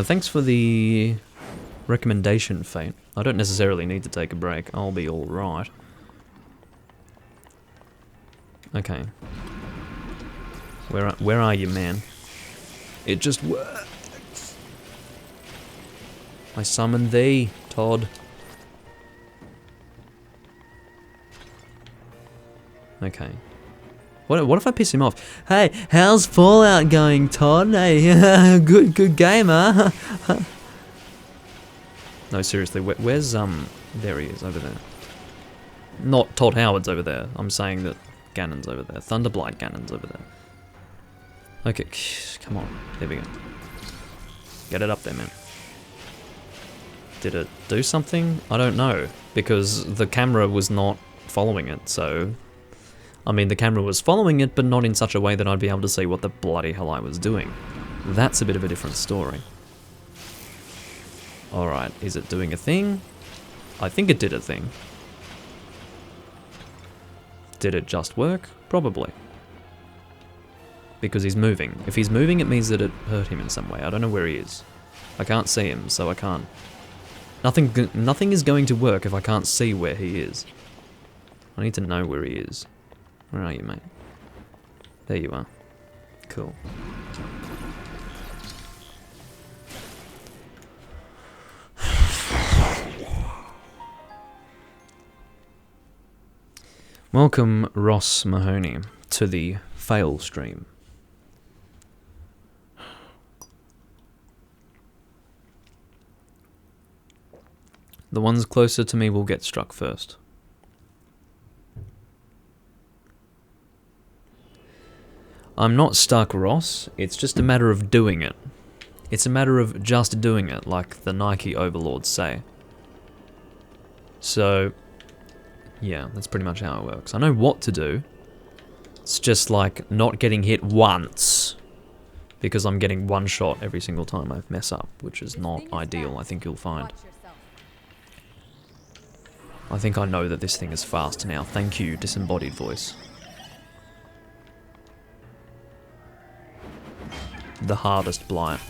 Thanks for the recommendation, Fate. I don't necessarily need to take a break. I'll be alright. Okay. Where are you, man? It just works. I summon thee, Todd. Okay. What if I piss him off? Hey, how's Fallout going, Todd? Hey, good game, huh? No, seriously, where's, there he is, over there. Not Todd Howard's over there. I'm saying that Ganon's over there. Thunderblight Ganon's over there. Okay, come on. There we go. Get it up there, man. Did it do something? I don't know, because the camera was not following it, so... I mean, the camera was following it, but not in such a way that I'd be able to see what the bloody hell I was doing. That's a bit of a different story. Alright, is it doing a thing? I think it did a thing. Did it just work? Probably. Because he's moving. If he's moving, it means that it hurt him in some way. I don't know where he is. I can't see him, so I can't... Nothing is going to work if I can't see where he is. I need to know where he is. Where are you, mate? There you are. Cool. Welcome, Ross Mahoney, to the fail stream. The ones closer to me will get struck first. I'm not stuck, Ross. It's just a matter of doing it. It's a matter of just doing it, like the Nike overlords say. So, yeah, that's pretty much how it works. I know what to do. It's just like not getting hit once. Because I'm getting one shot every single time I mess up, which is not ideal, I think you'll find. I think I know that this thing is fast now. Thank you, disembodied voice. The hardest blight.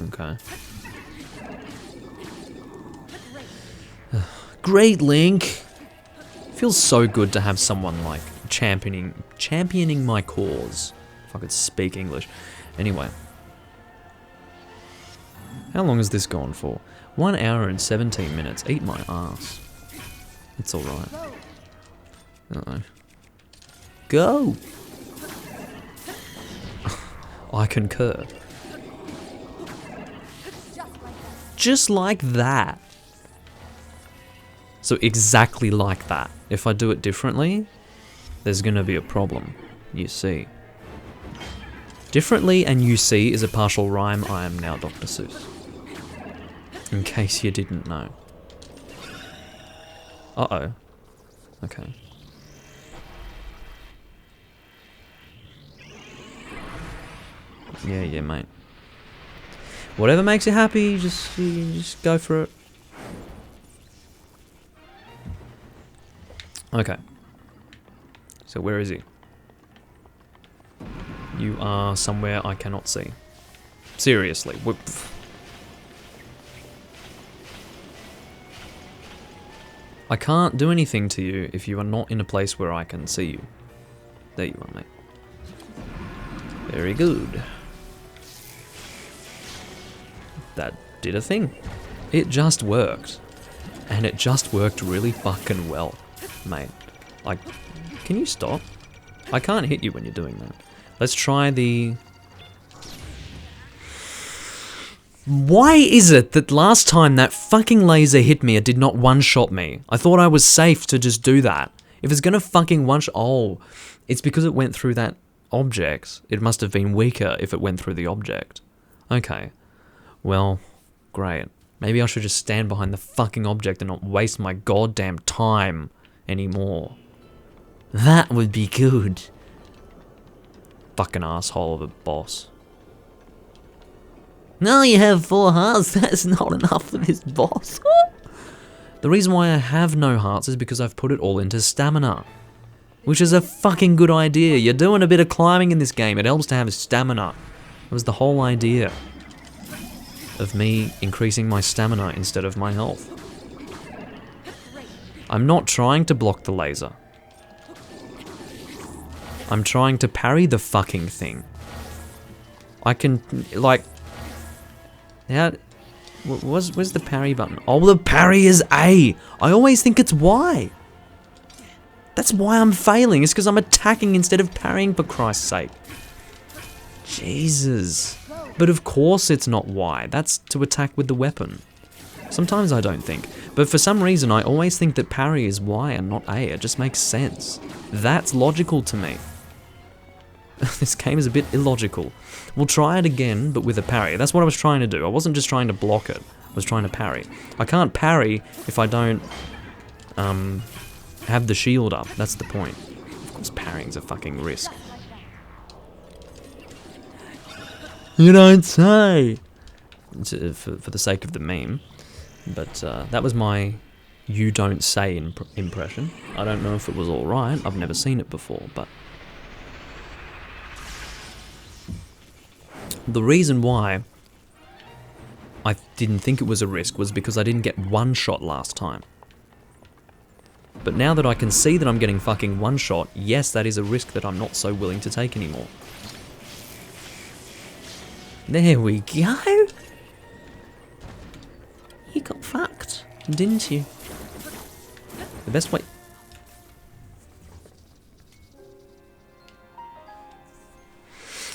Okay. Great, Link! Feels so good to have someone like championing my cause. If I could speak English. Anyway. How long has this gone for? 1 hour and 17 minutes. Eat my ass. It's alright. Uh-oh. Go! I concur. Just like that. So exactly like that. If I do it differently, there's gonna be a problem. You see. Differently and you see is a partial rhyme. I am now Dr. Seuss. In case you didn't know. Uh-oh. Okay. Yeah, mate. Whatever makes you happy, just go for it. Okay. So where is he? You are somewhere I cannot see. Seriously. Whoop. I can't do anything to you if you are not in a place where I can see you. There you are, mate. Very good. That did a thing. It just worked. And it just worked really fucking well, mate. Like, can you stop? I can't hit you when you're doing that. Let's try the... Why is it that last time that fucking laser hit me, it did not one-shot me? I thought I was safe to just do that. If it's gonna fucking one-shot... Oh, it's because it went through that object. It must have been weaker if it went through the object. Okay. Well, great. Maybe I should just stand behind the fucking object and not waste my goddamn time anymore. That would be good. Fucking asshole of a boss. No, you have 4 hearts. That's not enough for this boss. The reason why I have no hearts is because I've put it all into stamina. Which is a fucking good idea. You're doing a bit of climbing in this game. It helps to have stamina. That was the whole idea of me increasing my stamina instead of my health. I'm not trying to block the laser. I'm trying to parry the fucking thing. I can, like... How... Where's the parry button? Oh, the parry is A! I always think it's Y! That's why I'm failing. It's because I'm attacking instead of parrying, for Christ's sake. Jesus. But of course it's not Y. That's to attack with the weapon. Sometimes I don't think. But for some reason, I always think that parry is Y and not A. It just makes sense. That's logical to me. This game is a bit illogical. We'll try it again, but with a parry. That's what I was trying to do. I wasn't just trying to block it. I was trying to parry. I can't parry if I don't have the shield up. That's the point. Of course, parrying's a fucking risk. You don't say! For the sake of the meme. But that was my you don't say impression. I don't know if it was alright. I've never seen it before, but... The reason why I didn't think it was a risk was because I didn't get one shot last time. But now that I can see that I'm getting fucking one shot, yes, that is a risk that I'm not so willing to take anymore. There we go! You got fucked, didn't you? The best way...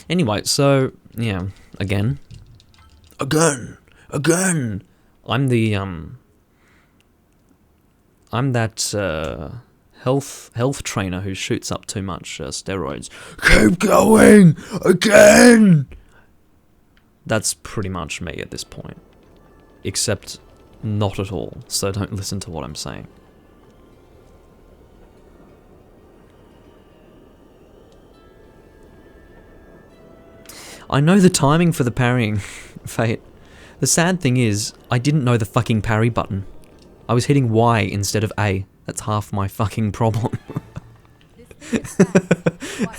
Anyway, so, yeah, again. Again! I'm the, I'm that, health trainer who shoots up too much steroids. Keep going! Again! That's pretty much me at this point. Except not at all, so don't listen to what I'm saying. I know the timing for the parrying, Fate. The sad thing is, I didn't know the fucking parry button. I was hitting Y instead of A. That's half my fucking problem.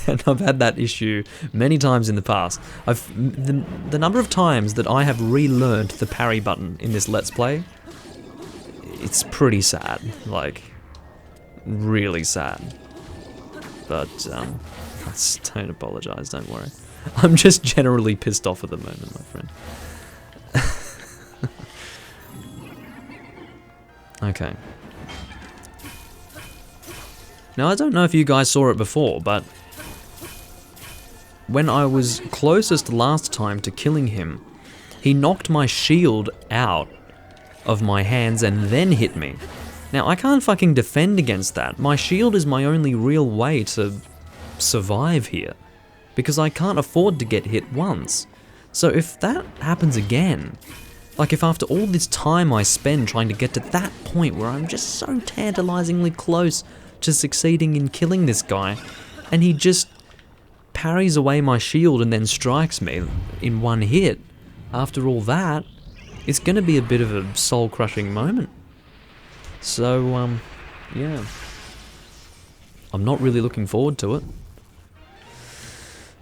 And I've had that issue many times in the past. The number of times that I have relearned the parry button in this Let's Play, it's pretty sad. Like, really sad. But, don't apologise, don't worry. I'm just generally pissed off at the moment, my friend. Okay. Now, I don't know if you guys saw it before, but when I was closest last time to killing him, he knocked my shield out of my hands and then hit me. Now, I can't fucking defend against that. My shield is my only real way to survive here, because I can't afford to get hit once. So if that happens again, like if after all this time I spend trying to get to that point where I'm just so tantalizingly close to succeeding in killing this guy, and he just parries away my shield and then strikes me in one hit, after all that, it's gonna be a bit of a soul-crushing moment. So, yeah. I'm not really looking forward to it.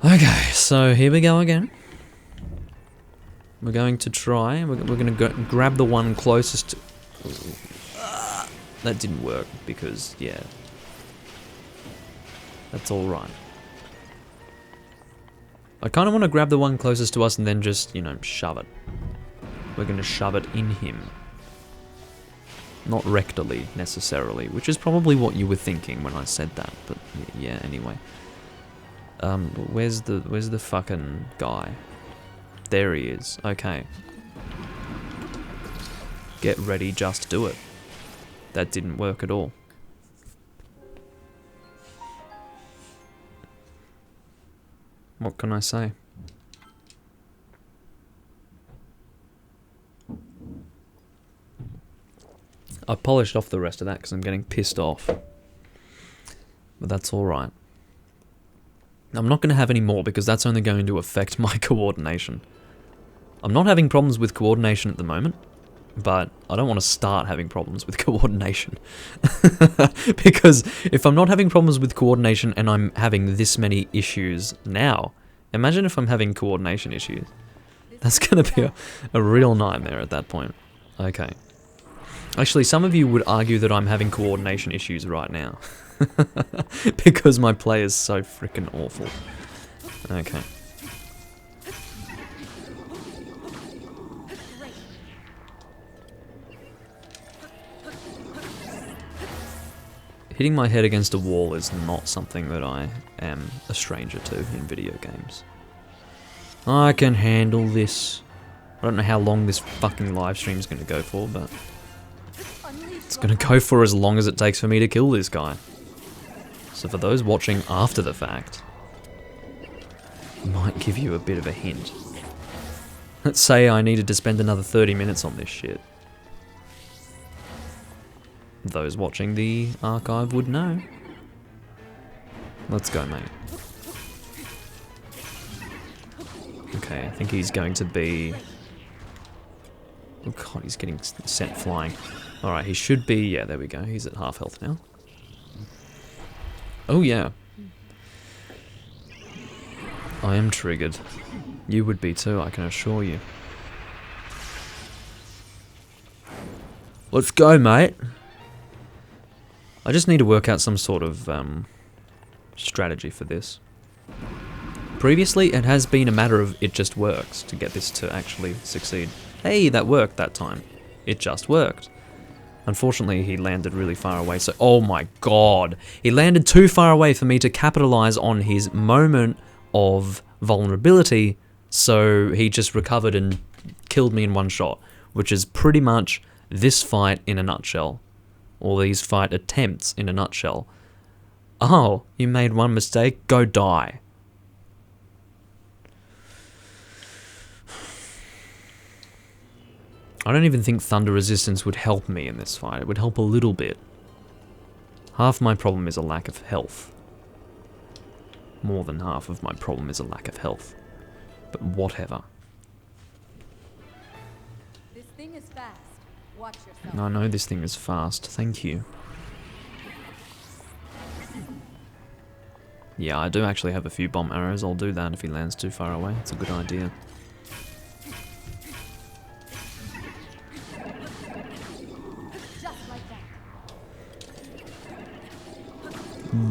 Okay, so here we go again. We're going to try, we're going to grab the one closest to... that didn't work, because, yeah. That's alright. I kind of want to grab the one closest to us and then just, you know, shove it. We're going to shove it in him. Not rectally, necessarily, which is probably what you were thinking when I said that, but yeah, anyway. Where's the fucking guy? There he is. Okay. Get ready, just do it. That didn't work at all. What can I say? I polished off the rest of that because I'm getting pissed off. But that's alright. I'm not going to have any more because that's only going to affect my coordination. I'm not having problems with coordination at the moment, but I don't want to start having problems with coordination. Because if I'm not having problems with coordination and I'm having this many issues now, imagine if I'm having coordination issues. That's going to be a real nightmare at that point. Okay. Actually, some of you would argue that I'm having coordination issues right now. Because my play is so freaking awful. Okay. Hitting my head against a wall is not something that I am a stranger to in video games. I can handle this. I don't know how long this fucking live stream is going to go for, but... It's gonna go for as long as it takes for me to kill this guy. So for those watching after the fact, might give you a bit of a hint. Let's say I needed to spend another 30 minutes on this shit. Those watching the archive would know. Let's go, mate. Okay, I think he's going to be... Oh god, he's getting sent flying. Alright, he should be... Yeah, there we go. He's at half health now. Oh yeah. I am triggered. You would be too, I can assure you. Let's go, mate. I just need to work out some sort of strategy for this. Previously, it has been a matter of it just works to get this to actually succeed. Hey, that worked that time. It just worked. Unfortunately, he landed really far away, so... Oh my god! He landed too far away for me to capitalize on his moment of vulnerability, so he just recovered and killed me in one shot, which is pretty much this fight in a nutshell. All these fight attempts in a nutshell. Oh, you made one mistake? Go die. I don't even think thunder resistance would help me in this fight. It would help a little bit. Half my problem is a lack of health. More than half of my problem is a lack of health. But whatever. This thing is fast. Watch yourself. I know this thing is fast. Thank you. Yeah, I do actually have a few bomb arrows. I'll do that if he lands too far away. It's a good idea.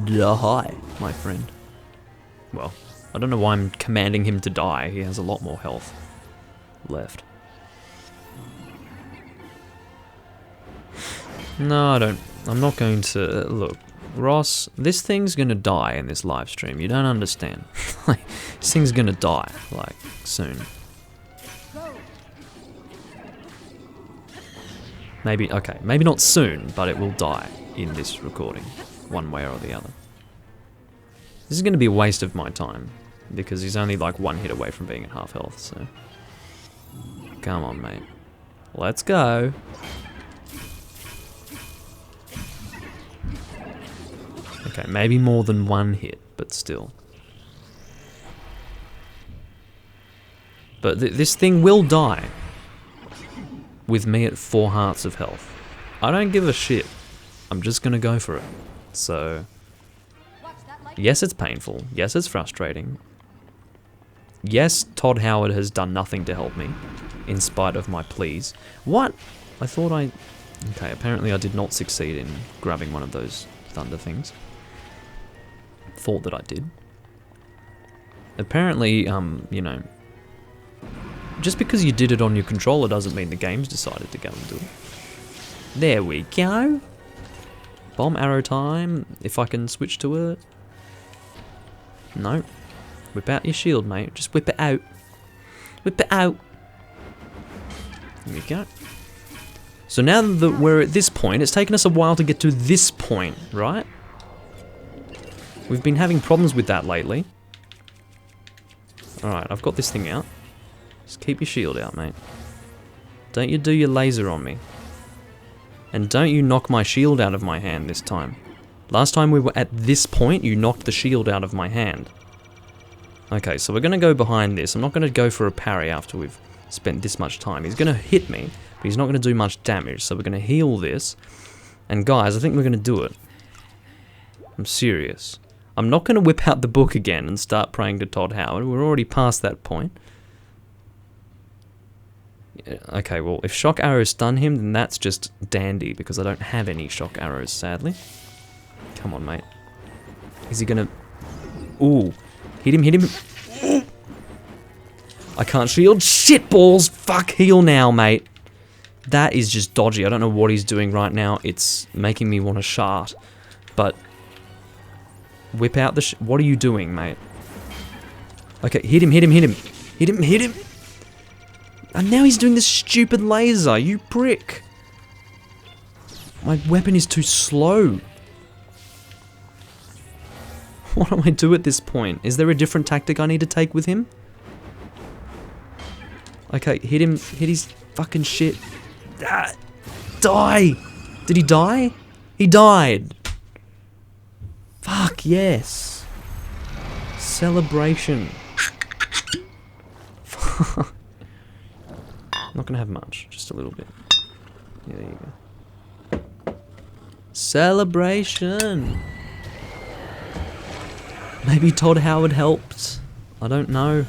Die, my friend. Well, I don't know why I'm commanding him to die. He has a lot more health left. No, I don't. I'm not going to... Look, Ross, this thing's gonna die in this live stream. You don't understand. Like, this thing's gonna die, like, soon. Maybe, okay, maybe not soon, but it will die in this recording. One way or the other. This is going to be a waste of my time, because he's only like one hit away from being at half health, so... Come on, mate. Let's go! Okay, maybe more than one hit, but still. But this thing will die. With me at 4 hearts of health. I don't give a shit. I'm just going to go for it. So, yes, it's painful. Yes, it's frustrating. Yes, Todd Howard has done nothing to help me, in spite of my pleas. What? I thought I... Okay, apparently I did not succeed in grabbing one of those thunder things. Thought that I did. Apparently, you know, just because you did it on your controller doesn't mean the game's decided to go and do it. There we go. Bomb arrow time, if I can switch to it. No. Whip out your shield, mate. Just whip it out. Whip it out. There we go. So now that we're at this point, it's taken us a while to get to this point, right? We've been having problems with that lately. Alright, I've got this thing out. Just keep your shield out, mate. Don't you do your laser on me. And don't you knock my shield out of my hand this time. Last time we were at this point, you knocked the shield out of my hand. Okay, so we're going to go behind this. I'm not going to go for a parry after we've spent this much time. He's going to hit me, but he's not going to do much damage. So we're going to heal this. And guys, I think we're going to do it. I'm serious. I'm not going to whip out the book again and start praying to Todd Howard. We're already past that point. Okay, well, if shock arrows stun him, then that's just dandy, because I don't have any shock arrows, sadly. Come on, mate. Is he gonna... Ooh. Hit him, hit him. I can't shield. Shit balls! Fuck, heal now, mate. That is just dodgy. I don't know what he's doing right now. It's making me want to shart. But... Whip out the what are you doing, mate? Okay, hit him, hit him, hit him. Hit him, hit him. And now he's doing this stupid laser, you prick. My weapon is too slow. What do I do at this point? Is there a different tactic I need to take with him? Okay, hit him. Hit his fucking shit. Ah, die! Did he die? He died. Fuck, yes. Celebration. Not gonna have much, just a little bit. Yeah, there you go. Celebration. Maybe Todd Howard helped. I don't know.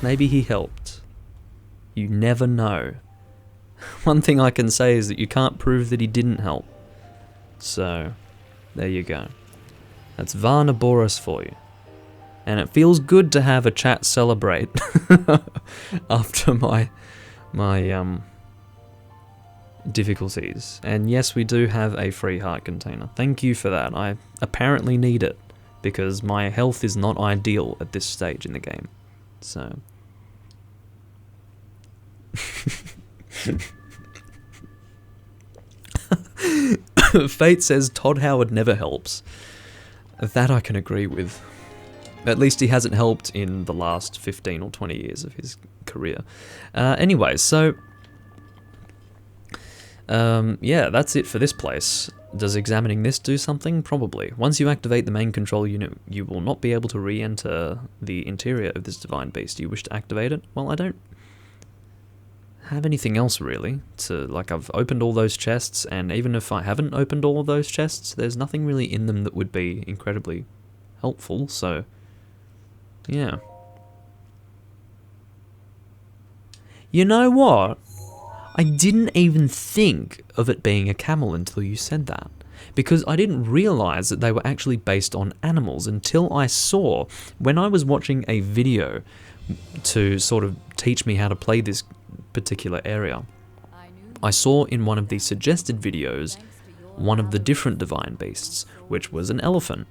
Maybe he helped. You never know. One thing I can say is that you can't prove that he didn't help. So, there you go. That's Vah Naboris for you. And it feels good to have a chat celebrate after my difficulties. And yes, we do have a free heart container. Thank you for that. I apparently need it because my health is not ideal at this stage in the game. So Fate says Todd Howard never helps. That I can agree with. At least he hasn't helped in the last 15 or 20 years of his career. Anyway, so yeah, that's it for this place. Does examining this do something? Probably. Once you activate the main control unit, you will not be able to re-enter the interior of this divine beast. Do you wish to activate it? Well, I don't have anything else really to, like, I've opened all those chests, and even if I haven't opened all of those chests, there's nothing really in them that would be incredibly helpful, so yeah. You know what? I didn't even think of it being a camel until you said that, because I didn't realize that they were actually based on animals until I saw, when I was watching a video to sort of teach me how to play this particular area, I saw in one of the suggested videos one of the different divine beasts, which was an elephant.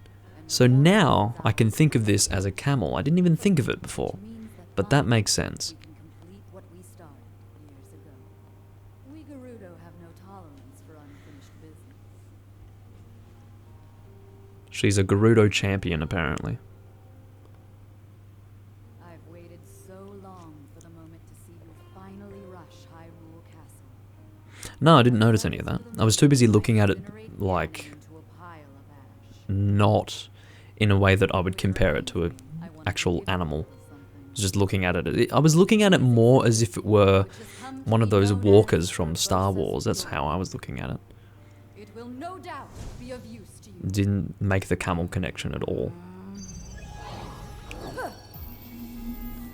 So now I can think of this as a camel. I didn't even think of it before, but that makes sense. She's a Gerudo champion, apparently. I've waited so long for the moment to see you finally rush Hyrule Castle. No, I didn't notice any of that. I was too busy looking at it, like, not in a way that I would compare it to an actual animal. Just looking at it. I was looking at it more as if it were one of those walkers from Star Wars. That's how I was looking at it. It will no doubt be of use to you. Didn't make the camel connection at all.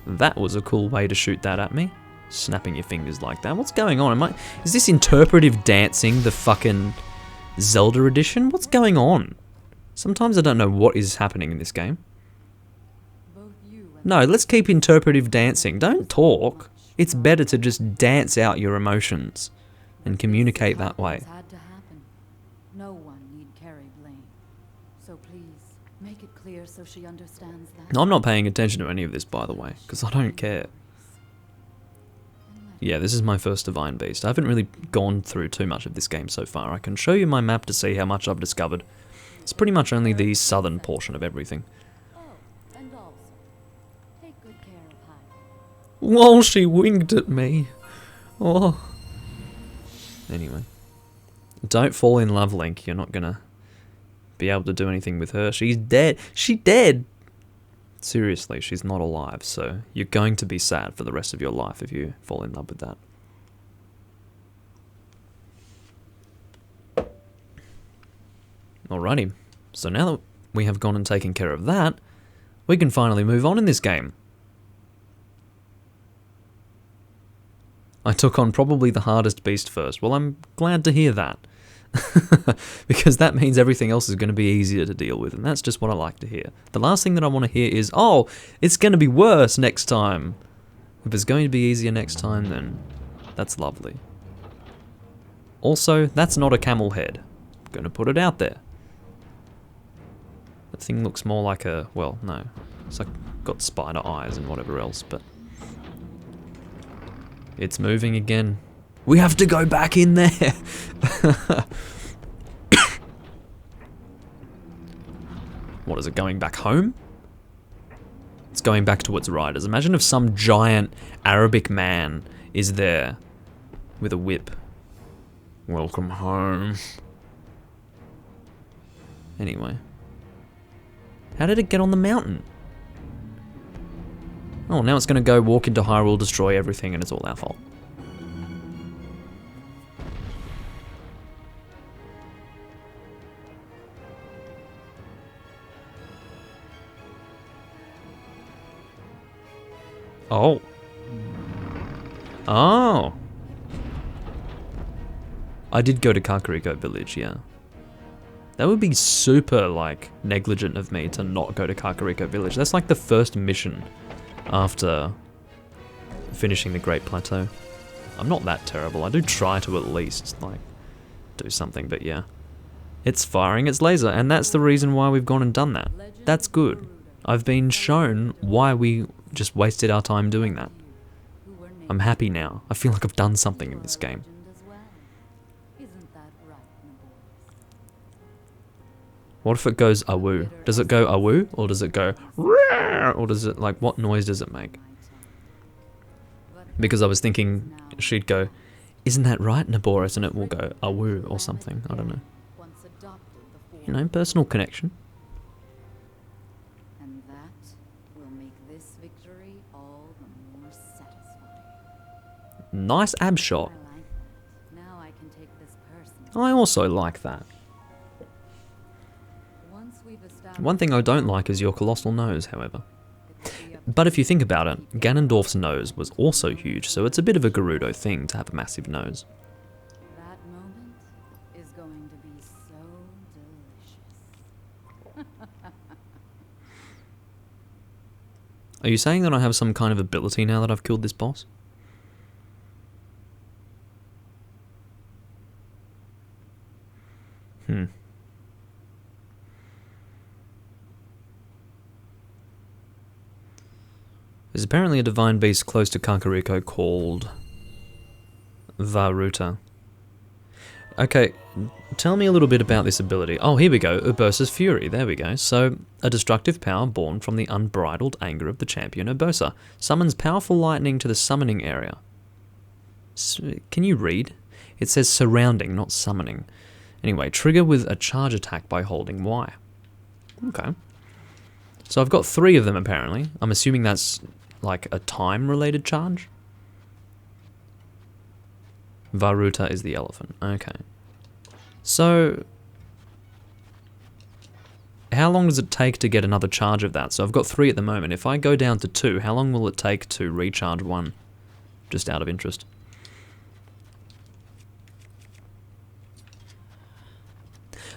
That was a cool way to shoot that at me. Snapping your fingers like that. What's going on? Is this interpretive dancing the fucking Zelda edition? What's going on? Sometimes I don't know what is happening in this game. No, let's keep interpretive dancing. Don't talk. It's better to just dance out your emotions and communicate that way. No one need carry blame. So please, make it clear so she understands that. No, I'm not paying attention to any of this, by the way, because I don't care. Yeah, this is my first divine beast. I haven't really gone through too much of this game so far. I can show you my map to see how much I've discovered. It's pretty much only the southern portion of everything. Oh, and also, take good care of Hyrule. Whoa, she winked at me. Oh. Anyway. Don't fall in love, Link. You're not gonna be able to do anything with her. She's dead. She's dead! Seriously, she's not alive, so you're going to be sad for the rest of your life if you fall in love with that. Alrighty, so now that we have gone and taken care of that, we can finally move on in this game. I took on probably the hardest beast first. Well, I'm glad to hear that. Because that means everything else is going to be easier to deal with, and that's just what I like to hear. The last thing that I want to hear is, oh, it's going to be worse next time. If it's going to be easier next time, then that's lovely. Also, that's not a camel head. I'm going to put it out there. That thing looks more like a, well, no. It's like got spider eyes and whatever else, but It's moving again. We have to go back in there. What is it, going back home? It's going back to its riders. Imagine if some giant Arabic man is there with a whip. Welcome home. Anyway. How did it get on the mountain? Oh, now it's going to go walk into Hyrule, destroy everything, and it's all our fault. Oh. Oh. I did go to Kakariko Village, yeah. That would be super, like, negligent of me to not go to Kakariko Village. That's like the first mission after finishing the Great Plateau. I'm not that terrible. I do try to at least, like, do something, but yeah. It's firing its laser, and that's the reason why we've gone and done that. That's good. I've been shown why we just wasted our time doing that. I'm happy now. I feel like I've done something in this game. What if it goes awoo? Does it go awoo, or does it go rawr, or does it, like, what noise does it make? Because I was thinking she'd go, isn't that right, Naboris? And it will go awoo or something. I don't know. You know, personal connection. And that will make this victory all the more satisfying. Nice ab shot. I like that. Now I can take this person. I also like that. Once we've established One thing I don't like is your colossal nose, however. But if you think about it, Ganondorf's nose was also huge, so it's a bit of a Gerudo thing to have a massive nose. that moment is going to be so delicious. Are you saying that I have some kind of ability now that I've killed this boss? There's apparently a divine beast close to Kakariko called Vah. Okay, tell me a little bit about this ability. Oh, here we go, Urbosa's Fury, there we go. So, a destructive power born from the unbridled anger of the champion Urbosa. Summons powerful lightning to the summoning area. Can you read? It says surrounding, not summoning. Anyway, trigger with a charge attack by holding Y. Okay. So I've got 3 of them apparently. I'm assuming that's like a time-related charge. Vah is the elephant. Okay. So, how long does it take to get another charge of that? So I've got 3 at the moment. If I go down to 2, how long will it take to recharge 1? Just out of interest.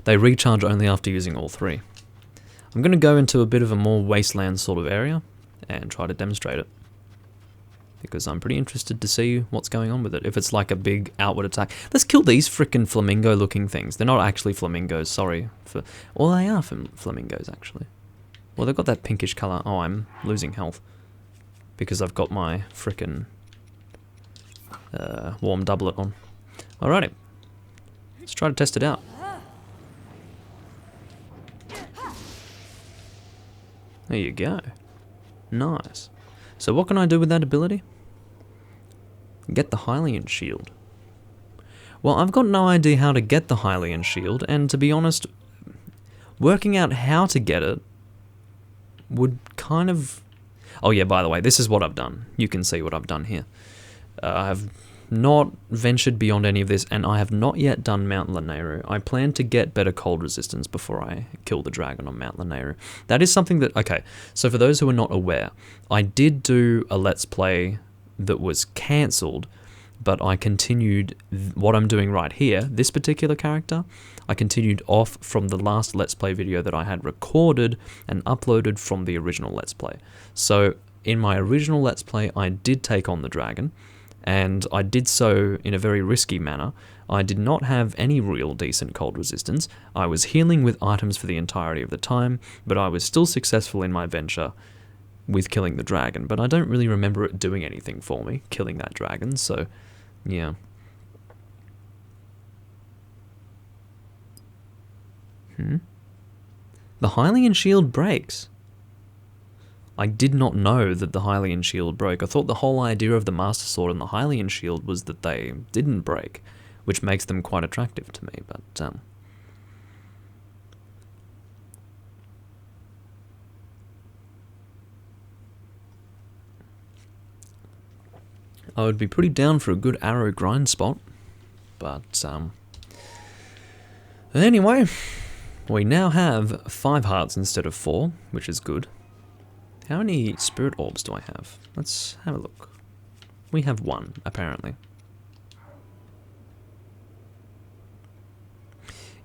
They recharge only after using all 3. I'm going to go into a bit of a more wasteland sort of area and try to demonstrate it. Because I'm pretty interested to see what's going on with it. If it's like a big outward attack. Let's kill these frickin' flamingo looking things. They're not actually flamingos, sorry. Well, they are flamingos actually. Well, they've got that pinkish colour. Oh, I'm losing health. Because I've got my frickin' warm doublet on. Alrighty. Let's try to test it out. There you go. Nice. So what can I do with that ability? Get the Hylian Shield. Well, I've got no idea how to get the Hylian Shield, and to be honest, working out how to get it would kind of... Oh yeah, by the way, this is what I've done. You can see what I've done here. I have not ventured beyond any of this, and I have not yet done Mount Lanayru. I plan to get better cold resistance before I kill the dragon on Mount Lanayru. That is something that... Okay, so for those who are not aware, I did do a Let's Play that was cancelled, but I continued what I'm doing right here, this particular character. I continued off from the last Let's Play video that I had recorded and uploaded from the original Let's Play. So in my original Let's Play, I did take on the dragon, and I did so in a very risky manner. I did not have any real decent cold resistance. I was healing with items for the entirety of the time, but I was still successful in my venture with killing the dragon, but I don't really remember it doing anything for me, killing that dragon, so, yeah. The Hylian shield breaks. I did not know that the Hylian shield broke. I thought the whole idea of the Master Sword and the Hylian shield was that they didn't break, which makes them quite attractive to me, but, I would be pretty down for a good arrow grind spot, but, anyway, we now have 5 hearts instead of 4, which is good. How many spirit orbs do I have? Let's have a look. We have 1, apparently.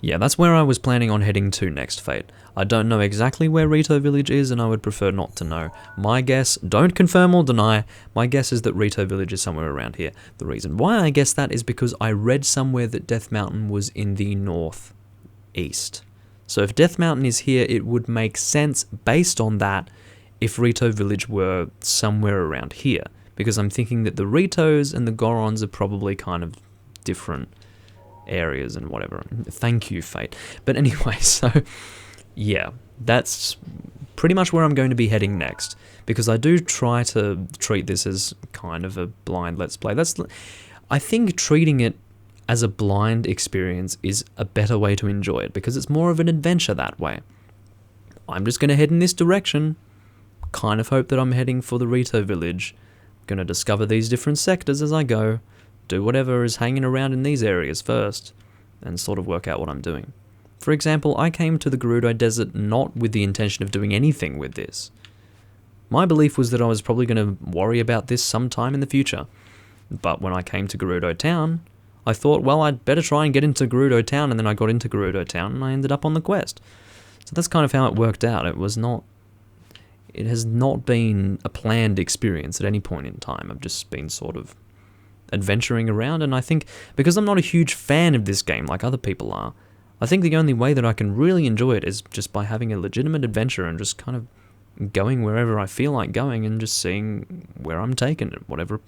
Yeah, that's where I was planning on heading to next, Fate. I don't know exactly where Rito Village is, and I would prefer not to know. My guess, don't confirm or deny, my guess is that Rito Village is somewhere around here. The reason why I guess that is because I read somewhere that Death Mountain was in the northeast. So if Death Mountain is here, it would make sense based on that if Rito Village were somewhere around here. Because I'm thinking that the Ritos and the Gorons are probably kind of different areas and whatever. Thank you, Fate. But anyway, so yeah, that's pretty much where I'm going to be heading next, because I do try to treat this as kind of a blind Let's Play. I think treating it as a blind experience is a better way to enjoy it, because it's more of an adventure that way. I'm just going to head in this direction, kind of hope that I'm heading for the Rito Village, going to discover these different sectors as I go, do whatever is hanging around in these areas first, and sort of work out what I'm doing. For example, I came to the Gerudo Desert not with the intention of doing anything with this. My belief was that I was probably going to worry about this sometime in the future. But when I came to Gerudo Town, I thought, well, I'd better try and get into Gerudo Town, and then I got into Gerudo Town, and I ended up on the quest. So that's kind of how it worked out. It has not been a planned experience at any point in time. I've just been sort of adventuring around, and I think because I'm not a huge fan of this game like other people are, I think the only way that I can really enjoy it is just by having a legitimate adventure and just kind of going wherever I feel like going and just seeing where I'm taken at whatever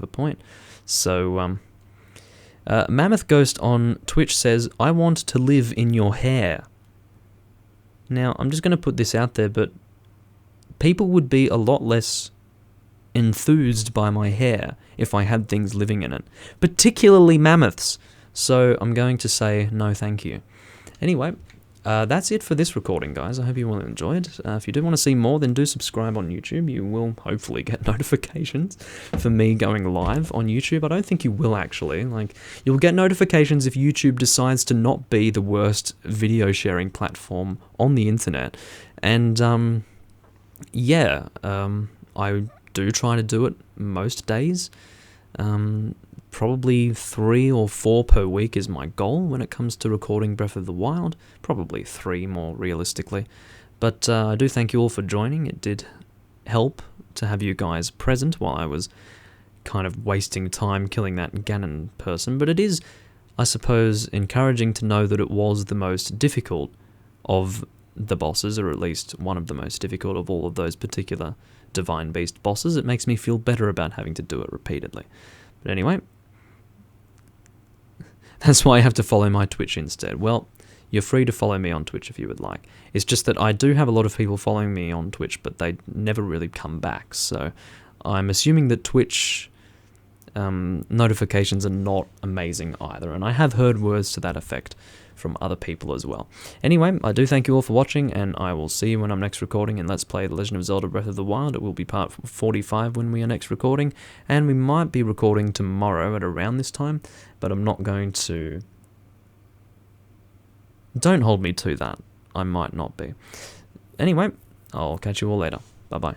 point. So, Mammoth Ghost on Twitch says, I want to live in your hair. Now, I'm just going to put this out there, but people would be a lot less enthused by my hair if I had things living in it, particularly mammoths. So I'm going to say no thank you. Anyway, that's it for this recording, guys. I hope you all enjoyed. If you do want to see more, then do subscribe on YouTube. You will hopefully get notifications for me going live on YouTube. I don't think you will, actually. Like, you'll get notifications if YouTube decides to not be the worst video sharing platform on the internet. And yeah, I do try to do it most days. Probably 3 or 4 per week is my goal when it comes to recording Breath of the Wild. Probably 3 more realistically. But I do thank you all for joining. It did help to have you guys present while I was kind of wasting time killing that Ganon person. But it is, I suppose, encouraging to know that it was the most difficult of the bosses, or at least one of the most difficult of all of those particular Divine Beast bosses. It makes me feel better about having to do it repeatedly. But anyway, that's why I have to follow my Twitch instead. Well, you're free to follow me on Twitch if you would like. It's just that I do have a lot of people following me on Twitch, but they never really come back. So I'm assuming that Twitch notifications are not amazing either, and I have heard words to that effect from other people as well. Anyway, I do thank you all for watching, and I will see you when I'm next recording in Let's Play The Legend of Zelda Breath of the Wild. It will be part 45 when we are next recording, and we might be recording tomorrow at around this time, but I'm not going to... Don't hold me to that. I might not be. Anyway, I'll catch you all later. Bye-bye.